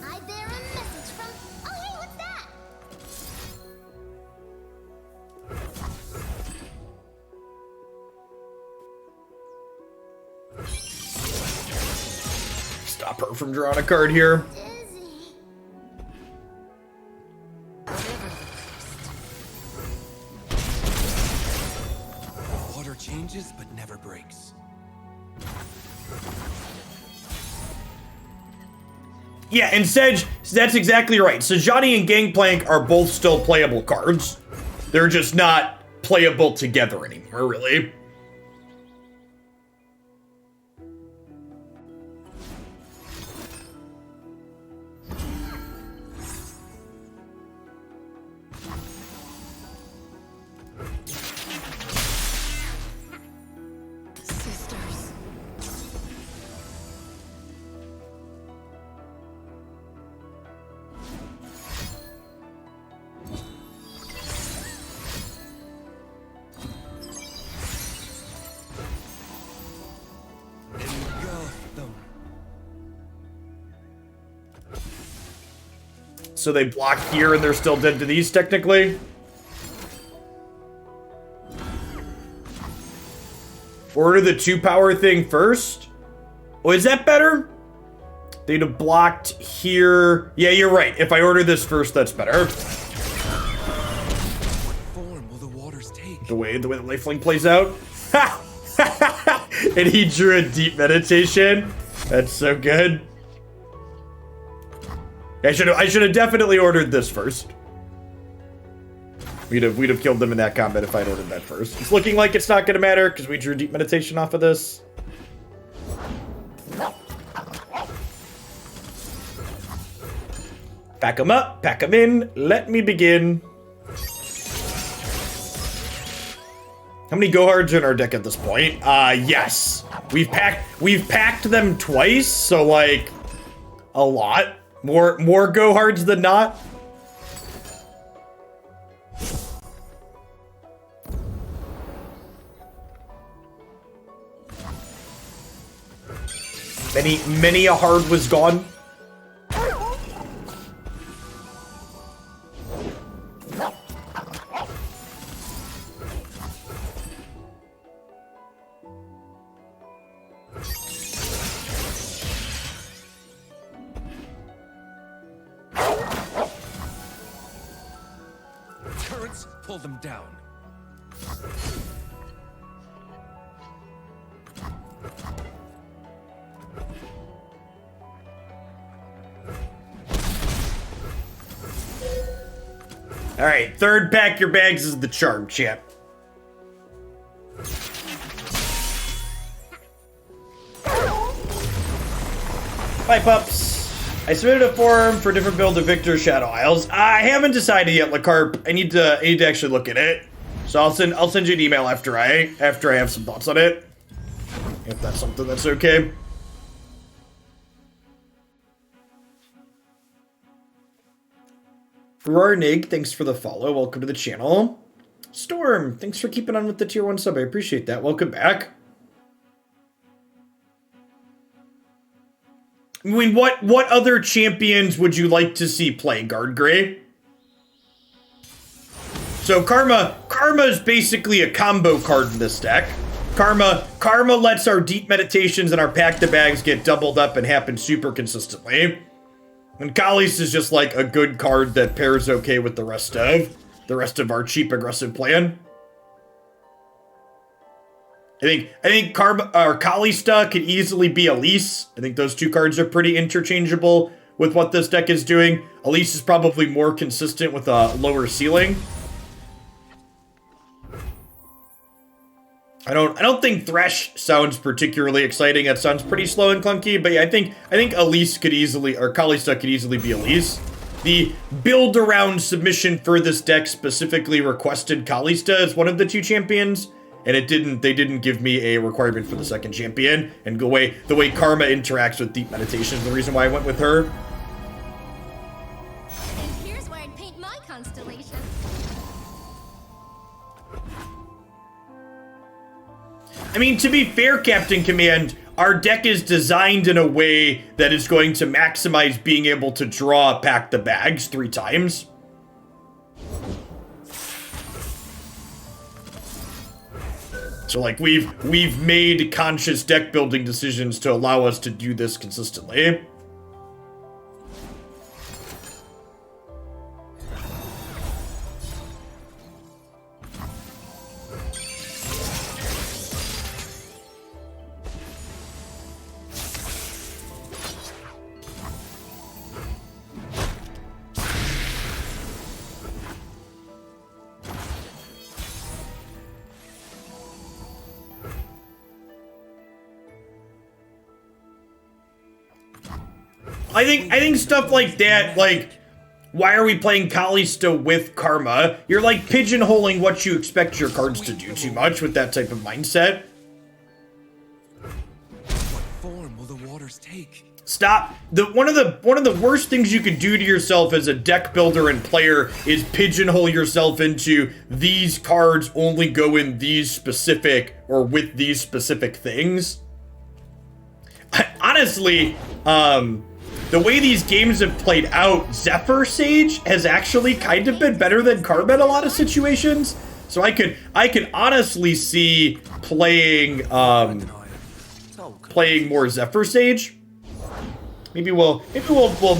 I bear a message from. Oh, hey, what's that? Stop her from drawing a card here. Water changes but never breaks. Yeah, and Sedge, that's exactly right. Sejuani and Gangplank are both still playable cards. They're just not playable together anymore, really. Sisters. Engulf them. So they block here and they're still dead to these, technically. Order the 2-power thing first. Oh, is that better? They'd have blocked here. Yeah, you're right. If I order this first, that's better. What form will the waters take? The way the lifelink plays out. And he drew a deep meditation. That's so good. I should have definitely ordered this first. We'd have killed them in that combat if I'd ordered that first. It's looking like it's not gonna matter because we drew deep meditation off of this. Pack them up, pack them in. Let me begin. How many go-hards are in our deck at this point? Yes. We've packed them twice, so like a lot. More go-hards than not. Many a hard was gone. pull them down. All right, third pack your bags is the charm, champ. Bye, pups. I submitted a form for different build of Victor Shadow Isles. I haven't decided yet, LaCarp. I need to actually look at it. So I'll send you an email after I have some thoughts on it. If that's something that's okay. Rarnig, thanks for the follow. Welcome to the channel. Storm, thanks for keeping on with the tier 1 sub. I appreciate that. Welcome back. I mean, what other champions would you like to see play, Guard Gray? So Karma is basically a combo card in this deck. Karma lets our deep meditations and our pack the bags get doubled up and happen super consistently. And Kalis is just like a good card that pairs okay with the rest of our cheap aggressive plan. I think Karma or Kalista could easily be Elise. I think those two cards are pretty interchangeable with what this deck is doing. Elise is probably more consistent with a lower ceiling. I don't think Thresh sounds particularly exciting. That sounds pretty slow and clunky, but yeah, I think Elise could easily, or Kalista could easily be Elise. The build around submission for this deck specifically requested Kalista as one of the two champions, and they didn't give me a requirement for the second champion. And the way Karma interacts with deep meditation is the reason why I went with her. And here's where I'd paint my constellation. I mean, to be fair, Captain Command, our deck is designed in a way that is going to maximize being able to draw pack the bags 3 times. So like we've made conscious deck building decisions to allow us to do this consistently. I think stuff like that, like, why are we playing Kalista with Karma? You're like pigeonholing what you expect your cards to do too much with that type of mindset. What form will the waters take? Stop. One of the worst things you can do to yourself as a deck builder and player is pigeonhole yourself into these cards only go in these specific or with these specific things. Honestly, the way these games have played out, Zephyr Sage has actually kind of been better than Karma in a lot of situations. So I could honestly see playing more Zephyr Sage. Maybe we'll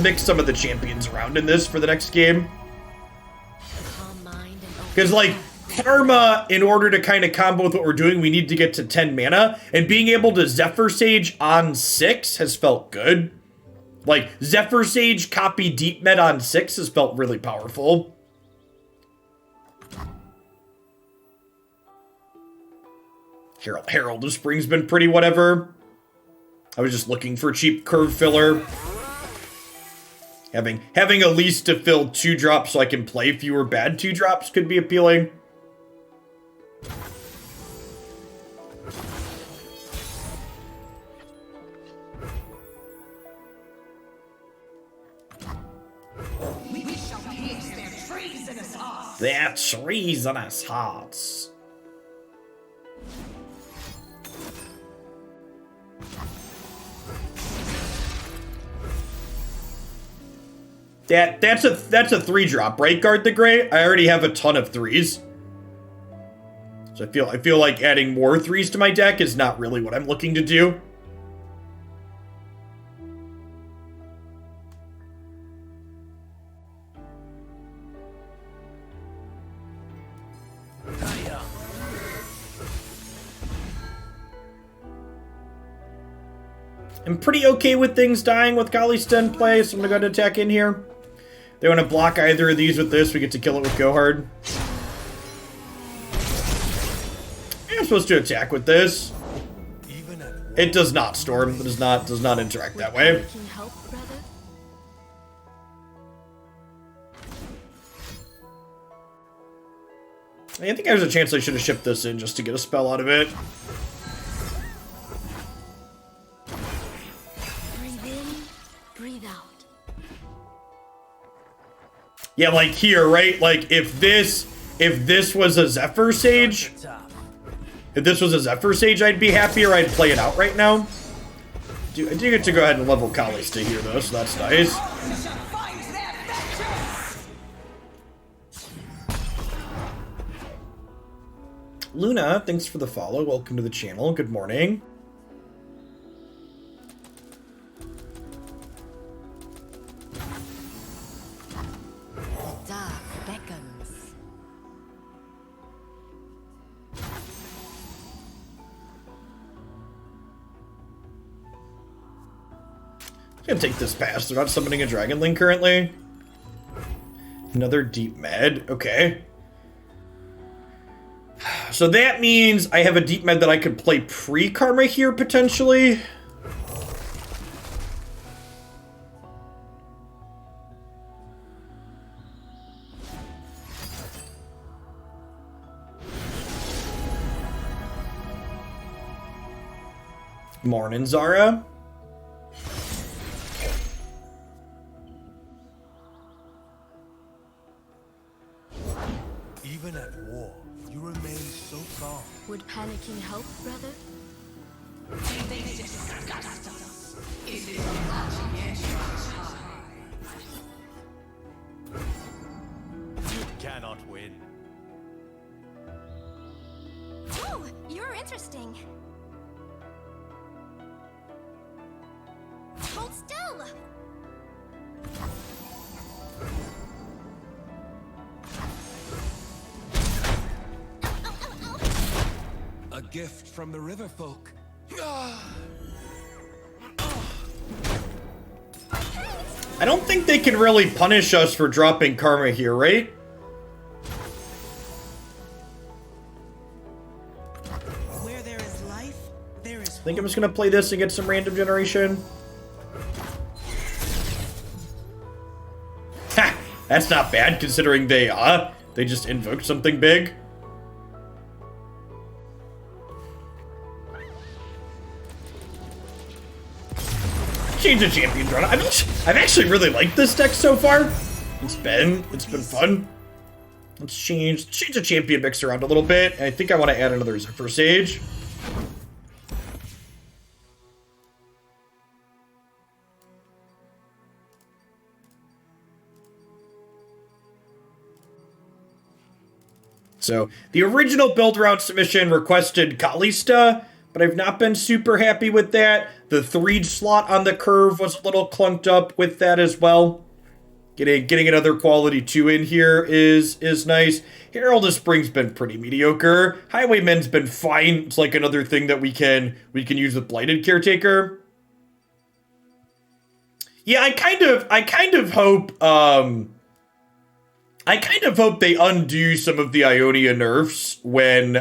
mix some of the champions around in this for the next game. Because like Karma, in order to kind of combo with what we're doing, we need to get to 10 mana, and being able to Zephyr Sage on 6 has felt good. Like, Zephyr Sage copy Deep Med on 6 has felt really powerful. Herald of Spring's been pretty whatever. I was just looking for cheap curve filler. Having Elise to fill 2 drops so I can play fewer bad 2 drops could be appealing. Their treasonous hearts. That's a 3-drop, right, Guard the Grey? I already have a ton of 3s. So I feel like adding more 3s to my deck is not really what I'm looking to do. I'm pretty okay with things dying with Kalista in play, so I'm gonna go ahead and attack in here. They want to block either of these with this, we get to kill it with Go Hard. I'm supposed to attack with this. It does not, Storm. It does not interact that way. Can help, brother? I think there's a chance I should have shipped this in just to get a spell out of it. Breathe in, breathe out. Yeah, like here, right? Like if this was a Zephyr Sage, I'd be happier. I'd play it out right now. I do get to go ahead and level Kalista here though, so that's nice. Luna, thanks for the follow. Welcome to the channel. Good morning. The dark beckons. I'm gonna take this pass. They're not summoning a Dragon Link currently. Another deep med. Okay. So that means I have a deep med that I could play pre-Karma here, potentially. Morning, Zara. Even at war, you remain so calm. Would panicking help, brother? They disgust us. It is a magic edge high. You cannot win. Oh, you're interesting. Hold still. A gift from the river folk. I don't think they can really punish us for dropping Karma here, right? Where there is life, there is I think I'm just gonna play this and get some random generation. Ha! That's not bad considering they just invoked something big. Change the champions run. I've actually really liked this deck so far. It's been fun. Let's change the champion mix around a little bit. And I think I want to add another Zephyr Sage. So the original build round submission requested Kalista, but I've not been super happy with that. The 3 slot on the curve was a little clunked up with that as well. Getting another quality 2 in here is nice. Herald of Spring's been pretty mediocre. Highwayman's been fine. It's like another thing that we can use with Blighted Caretaker. Yeah, I kind of hope they undo some of the Ionia nerfs when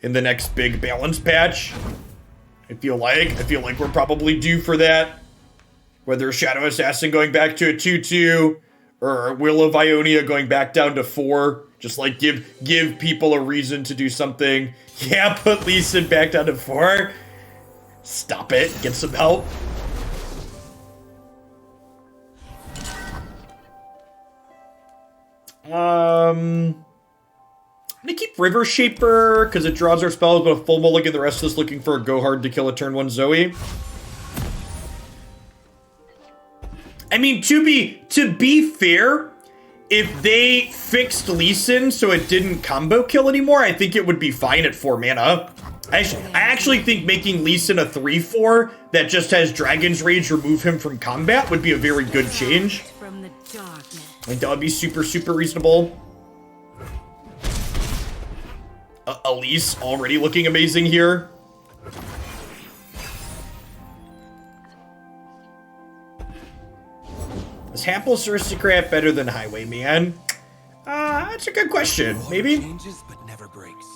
in the next big balance patch. I feel like we're probably due for that. Whether Shadow Assassin going back to a 2/2 or Will of Ionia going back down to 4, just like give people a reason to do something. Yeah, put Lee Sin back down to 4. Stop it. Get some help. I'm gonna keep River Shaper because it draws our spells, but a full mulligan. The rest of us looking for a Go Hard to kill a turn 1 Zoe. I mean, to be fair, if they fixed Lee Sin so it didn't combo kill anymore, I think it would be fine at 4 mana. I actually think making Lee Sin a 3/4 that just has Dragon's Rage remove him from combat would be a very good change. From the darkness. I think that would be super, super reasonable. Elise already looking amazing here. Hapless Aristocrat better than Highwayman? That's a good question. Maybe? Changes but never breaks.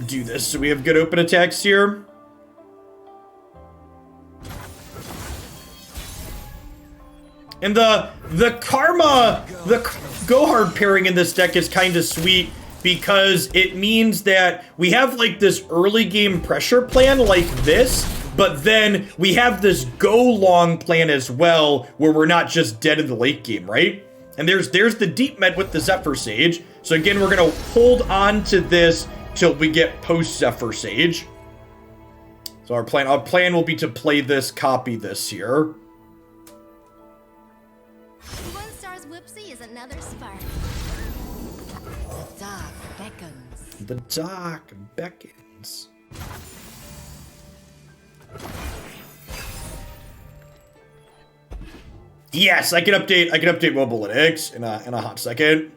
Do this so we have good open attacks here. And the Karma, the Go Hard pairing in this deck is kind of sweet because it means that we have like this early game pressure plan like this, but then we have this go long plan as well where we're not just dead in the late game, right? And there's the deep med with the Zephyr Sage. So again, we're gonna hold on to this till we get post Zephyr Sage. So our plan will be to play this, copy this here. One star's whoopsie is another spark. The dark beckons. The dark beckons. Yes, I can update mobile analytics in a hot second.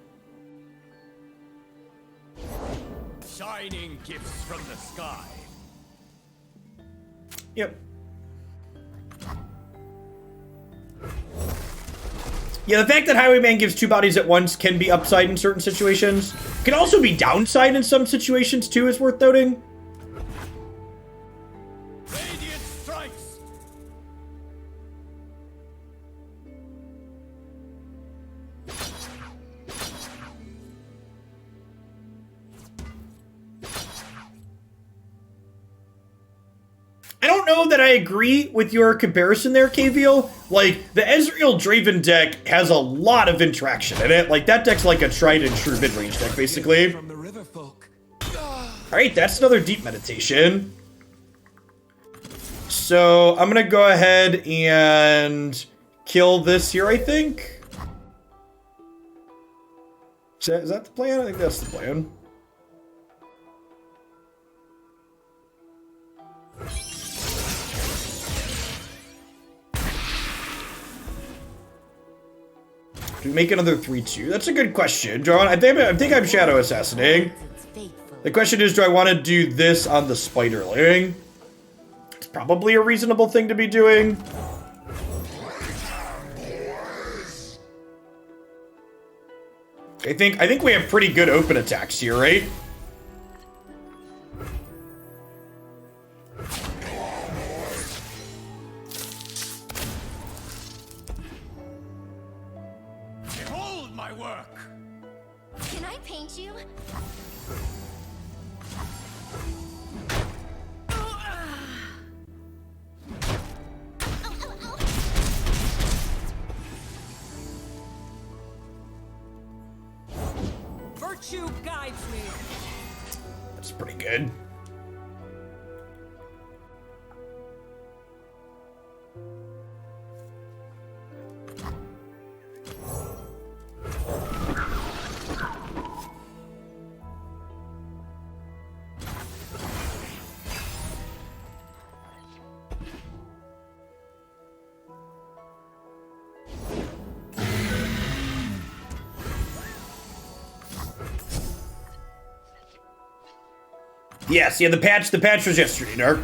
Shining gifts from the sky. Yep. Yeah, the fact that Highwayman gives two bodies at once can be upside in certain situations. Can also be downside in some situations too, is worth noting. Radiant strikes. I don't know that I agree with your comparison there, KVO. Like, the Ezreal Draven deck has a lot of interaction in it. Like, that deck's like a tried and true mid-range deck, basically. From the river folk. Alright, that's another deep meditation. So, I'm gonna go ahead and kill this here, I think. Is that the plan? I think that's the plan. Do we make another 3-2? That's a good question. Do I think I'm Shadow Assassinating. It's fateful. The question is, do I want to do this on the Spiderling? It's probably a reasonable thing to be doing. I think we have pretty good open attacks here, right? Behold my work. Can I paint you? Virtue guides me. That's pretty good. Yes, yeah, the patch was yesterday, Dark.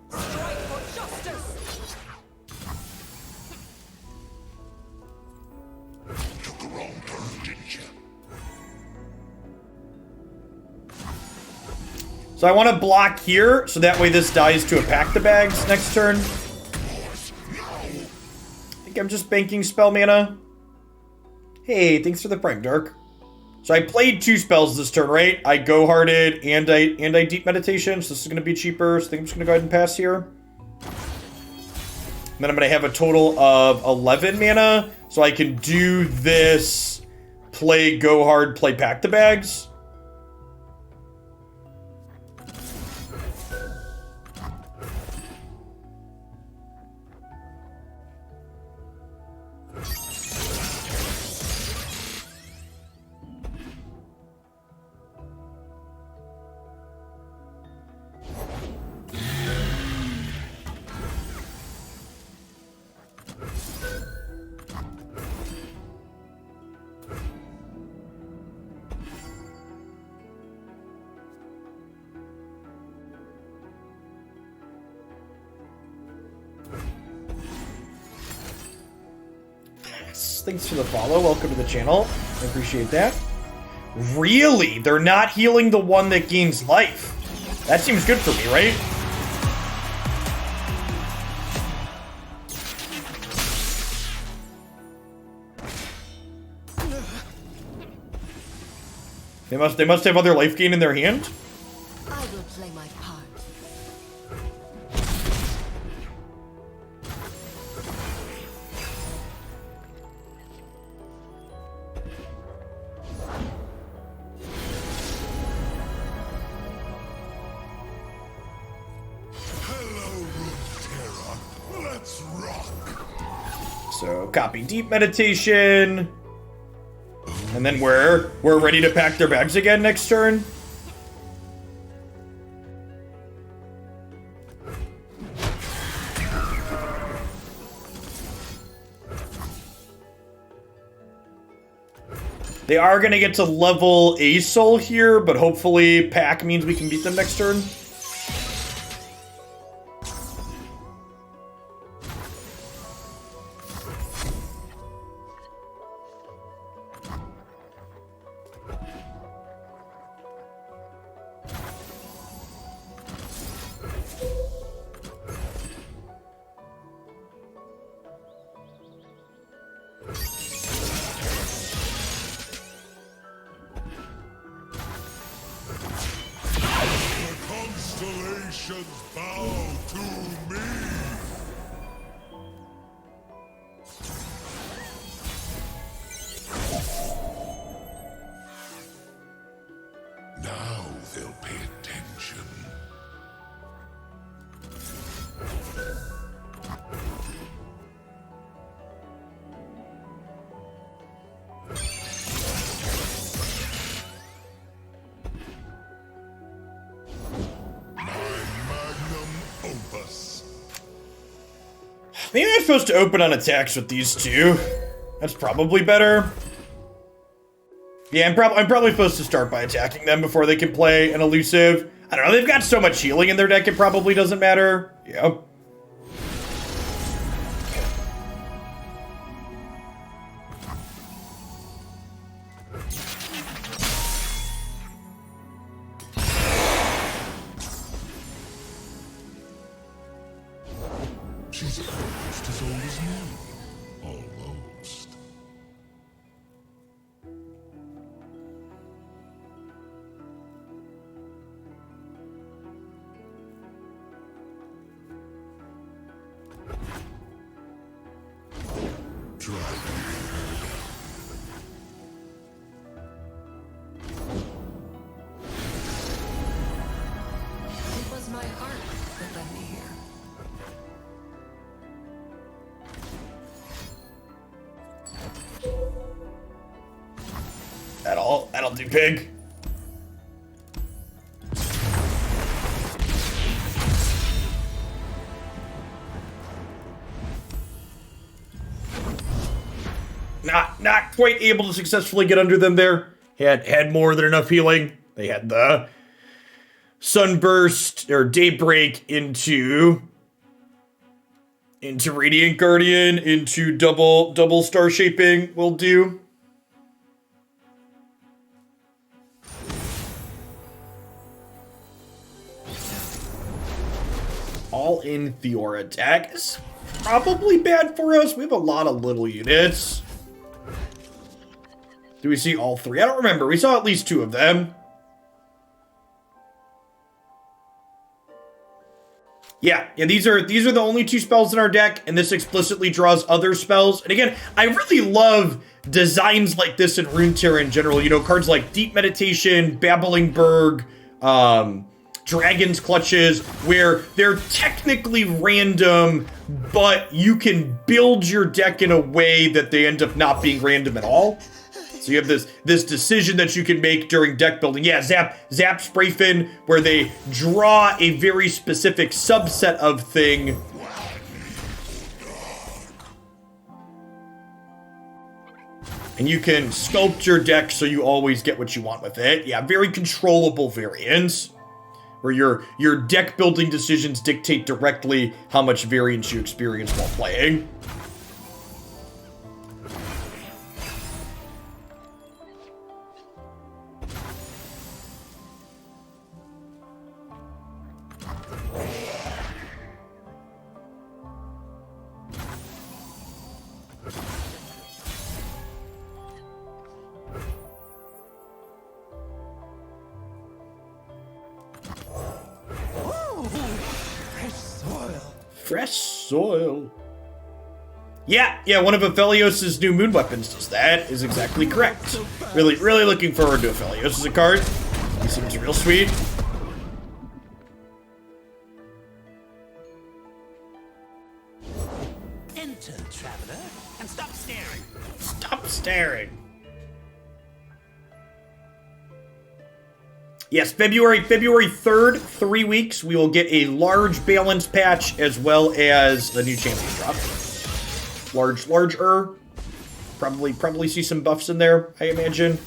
Strike for justice. Took a wrong turn, didn't you? So I want to block here, so that way this dies to a Pack the Bags next turn. I think I'm just banking spell mana. Hey, thanks for the Prime, Dark. So I played 2 spells this turn, right? I Go Hearted and I Deep Meditation, so this is going to be cheaper. So I think I'm just going to go ahead and pass here. And then I'm going to have a total of 11 mana, so I can do this, play Go Hard, play Pack the Bags. Thanks for the follow. Welcome to the channel. I appreciate that. Really? They're not healing the one that gains life. That seems good for me, right? They must have other life gain in their hand? I will play my part. Hello, Runeterra. Let's rock. So copy deep meditation. And then we're ready to pack their bags again next turn. They are going to get to level a soul here, but hopefully pack means we can beat them next turn. Constellations bow to me. Now they'll pay attention. Maybe I'm supposed to open on attacks with these two. That's probably better. Yeah, I'm probably supposed to start by attacking them before they can play an elusive. I don't know, they've got so much healing in their deck, it probably doesn't matter. Yeah. She's almost as old as me. Almost. Try. It was my heart that led me here. That'll do, pig. Not quite able to successfully get under them there. Had more than enough healing. They had the sunburst or daybreak into Radiant Guardian, into double star shaping will do. All in Fiora attack is probably bad for us. We have a lot of little units. Do we see all three? I don't remember. We saw at least two of them. Yeah, these are the only two spells in our deck, and this explicitly draws other spells. And again, I really love designs like this in Runeterra in general. You know, cards like Deep Meditation, Babbling Berg, Dragon's Clutches, where they're technically random, but you can build your deck in a way that they end up not being random at all. So you have this decision that you can make during deck building. Yeah, Zap Spray Fin, where they draw a very specific subset of thing. And you can sculpt your deck so you always get what you want with it. Yeah, very controllable variants, where your deck building decisions dictate directly how much variance you experience while playing. Fresh soil. Yeah, one of Aphelios' new moon weapons does that. Is exactly correct. Really looking forward to Aphelios as a card. He seems real sweet. Enter, traveler, and stop staring. Stop staring. Yes, February 3rd, 3 weeks, we will get a large balance patch as well as a new champion drop. Larger. Probably see some buffs in there, I imagine.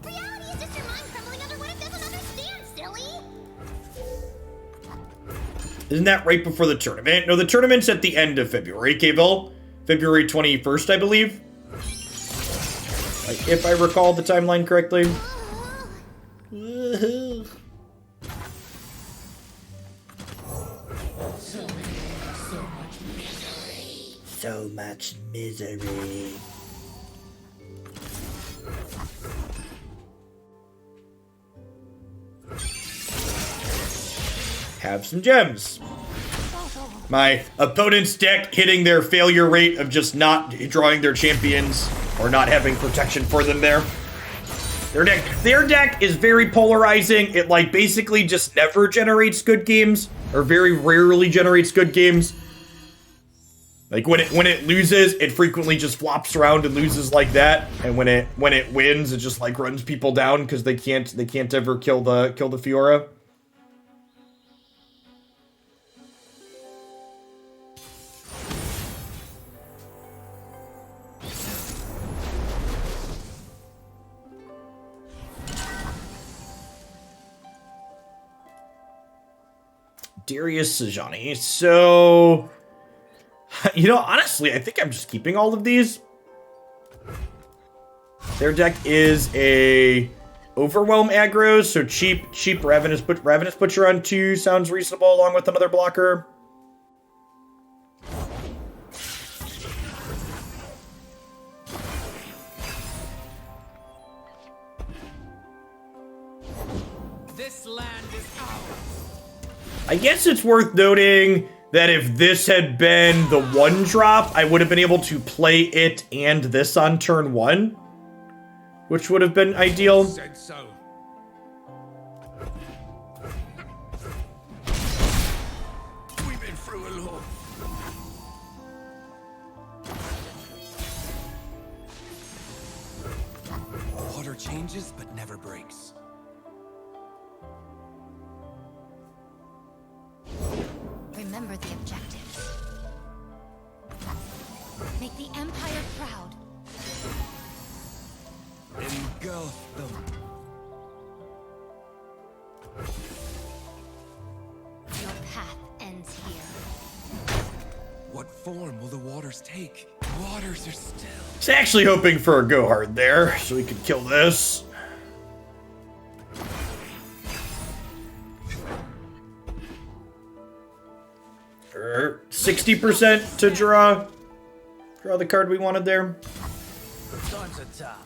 Reality is just your mind crumbling under what it doesn't understand, silly! Isn't that right before the tournament? No, the tournament's at the end of February, Cable. February 21st, I believe. If I recall the timeline correctly. Woohoo. So much misery. Have some gems. My opponent's deck hitting their failure rate of just not drawing their champions or not having protection for them there. Their deck is very polarizing. It like basically just never generates good games or very rarely generates good games. Like when it loses, it frequently just flops around and loses like that. And when it wins, it just like runs people down because they can't ever kill the Fiora. Darius Sajani. So, you know, honestly, I think I'm just keeping all of these. Their deck is a Overwhelm aggro, so cheap Ravenous Butcher on 2 sounds reasonable along with another blocker. This land is ours. I guess it's worth noting that if this had been the 1-drop, I would have been able to play it and this on turn 1, which would have been ideal. Said so. We've been through a lot. Water changes, but never breaks. Remember the objectives. Make the Empire proud. Engulf them. Your path ends here. What form will the waters take? Waters are still. I was actually hoping for a go hard there so we could kill this. 60% to draw the card we wanted there. Times are tough.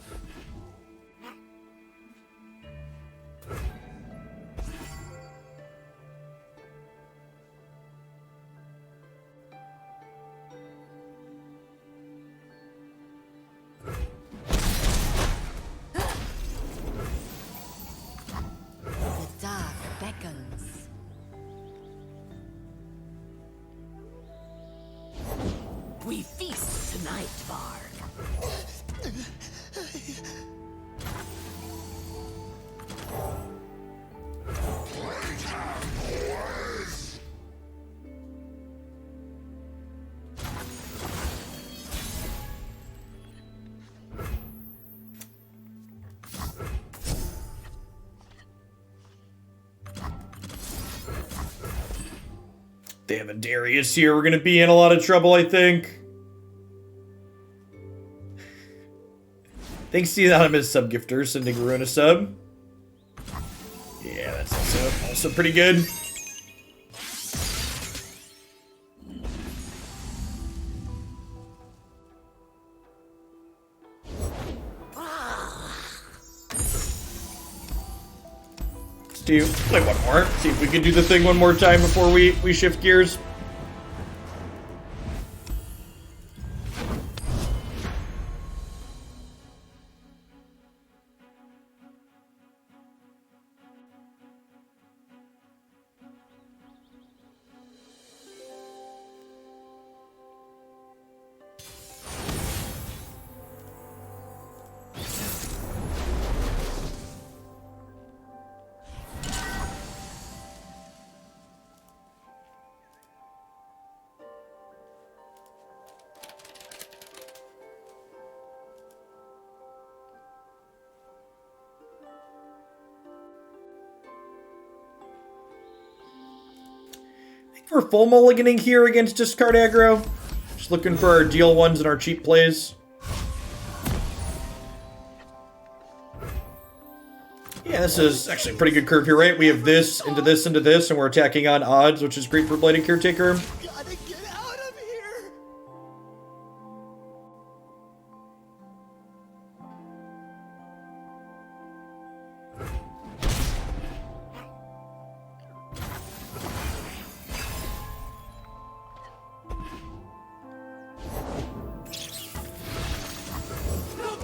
The dark beckons. We feast tonight, Bard. They have a Darius here. We're going to be in a lot of trouble, I think. Thanks to the anonymous sub-gifter sending Ruin a sub. Yeah, that's also pretty good. to play one more. See if we can do the thing one more time before we shift gears. We're full mulliganing here against discard aggro. Just looking for our deal ones and our cheap plays. Yeah, this is actually a pretty good curve here, right? We have this, into this, into this, and we're attacking on odds, which is great for Blighted Caretaker. Gotta get out of here!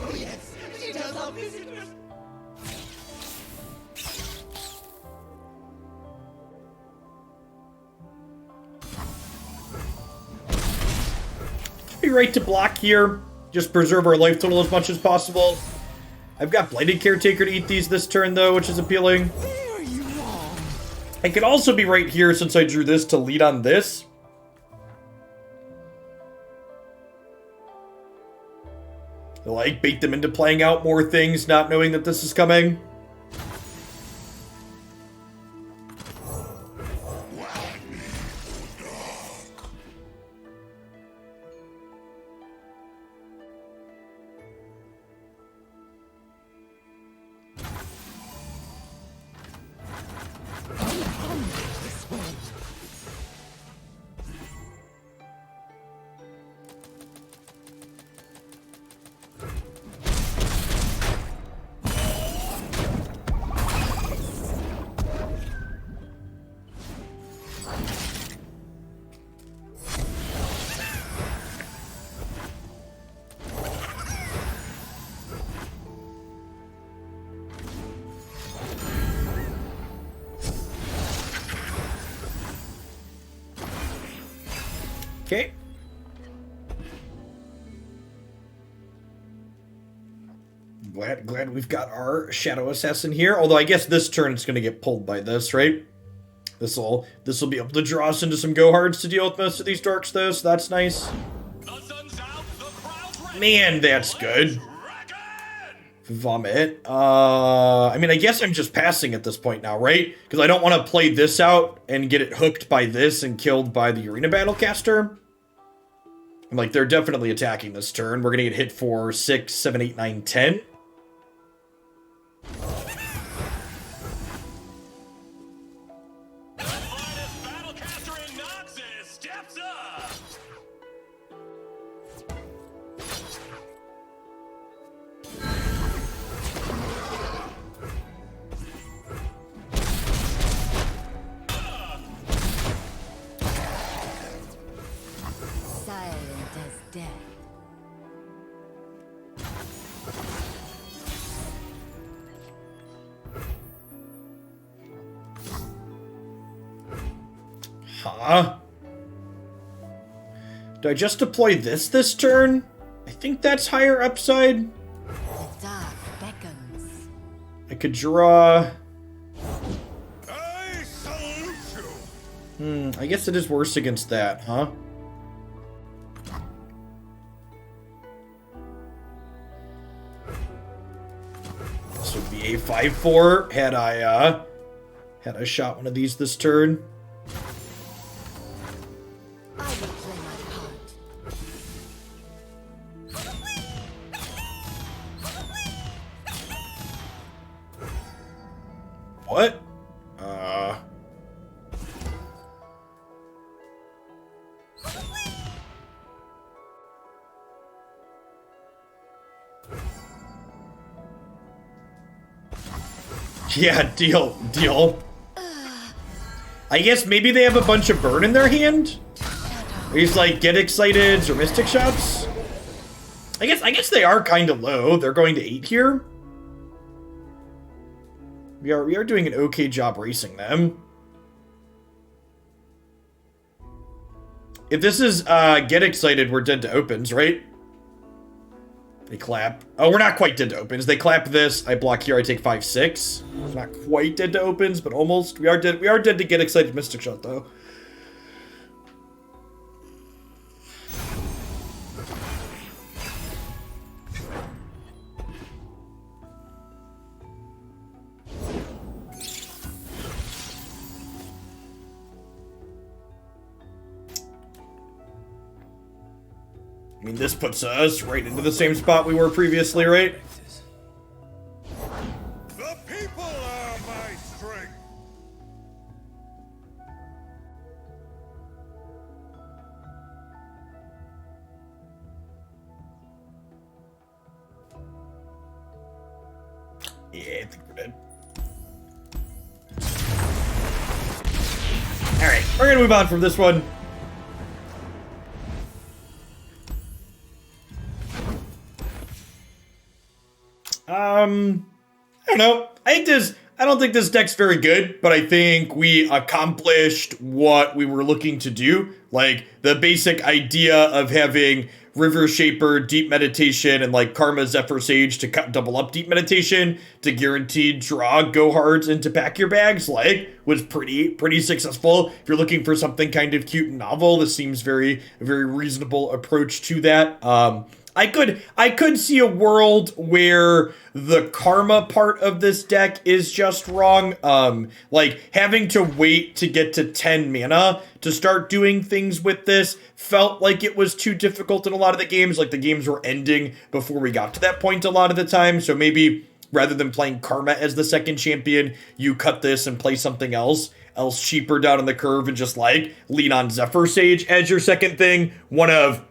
Oh yes! She does love visitors! Be right to block here. Just preserve our life total as much as possible. I've got Blighted Caretaker to eat these this turn, though, which is appealing. There you are! I could also be right here since I drew this to lead on this. Like, bait them into playing out more things, not knowing that this is coming. Okay. Glad we've got our Shadow Assassin here. Although I guess this turn it's going to get pulled by this, right? This will be able to draw us into some go-hards to deal with most of these dorks, though, so that's nice. Man, that's good. Vomit. I mean, I guess I'm just passing at this point now, right? Because I don't want to play this out and get it hooked by this and killed by the Arena Battlecaster. Like, they're definitely attacking this turn. We're going to get hit for 6, 7, 8, 9, 10. Silent as death. Huh? Do I just deploy this turn? I think that's higher upside. The dark beckons. I could draw... I salute you. I guess it is worse against that, huh? This would be a 5-4 had I shot one of these this turn. I will play my part. What? Yeah, deal. I guess maybe they have a bunch of burn in their hand? He's like, get excited or mystic shots? I guess they are kind of low. They're going to 8 here. We are doing an okay job racing them. If this is get excited, we're dead to opens, right? They clap. Oh, we're not quite dead to opens. They clap this. I block here. I take 5/6. It's not quite dead to opens, but almost. We are dead. We are dead to get excited mystic shot though. I mean, this puts us right into the same spot we were previously, right? The people are my strength. Yeah, I think we're dead. Alright, we're gonna move on from this one. I don't know. I don't think this deck's very good, but I think we accomplished what we were looking to do. Like, the basic idea of having River Shaper, Deep Meditation, and like Karma Zephyr Sage to double up Deep Meditation to guaranteed draw go hards and to pack your bags, like, was pretty successful. If you're looking for something kind of cute and novel, this seems a very reasonable approach to that. I could see a world where the karma part of this deck is just wrong. Like having to wait to get to 10 mana to start doing things with this felt like it was too difficult in a lot of the games. Like the games were ending before we got to that point a lot of the time. So maybe rather than playing karma as the second champion, you cut this and play something else cheaper down on the curve and just like lean on Zephyr Sage as your second thing. One of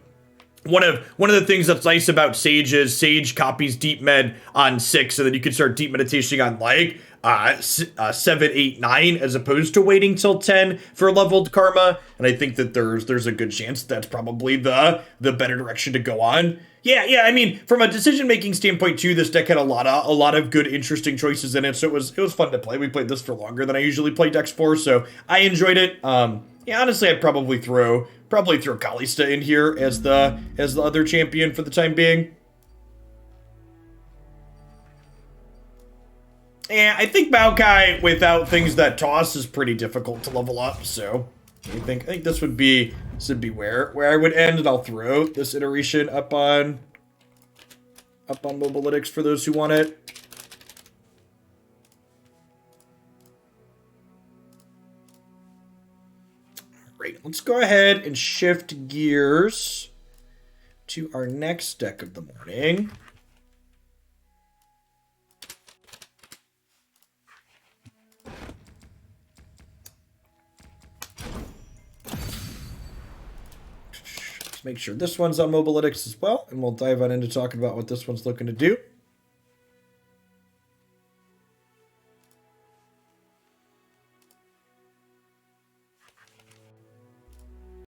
the things that's nice about Sage is Sage copies Deep Med on 6, and then you can start Deep Meditating on like 7, 8, 9, as opposed to waiting till 10 for leveled Karma. And I think that there's a good chance that's probably the better direction to go on. Yeah. I mean, from a decision-making standpoint too, this deck had a lot of good, interesting choices in it. So it was fun to play. We played this for longer than I usually play decks for, so I enjoyed it. Yeah, honestly, I'd probably throw Kalista in here as the other champion for the time being. Yeah, I think Maokai without things that toss is pretty difficult to level up, so I think this would be where I would end, and I'll throw this iteration up on Mobalytics for those who want it. Great. Let's go ahead and shift gears to our next deck of the morning. Let's make sure this one's on Mobalytics as well, and we'll dive on into talking about what this one's looking to do.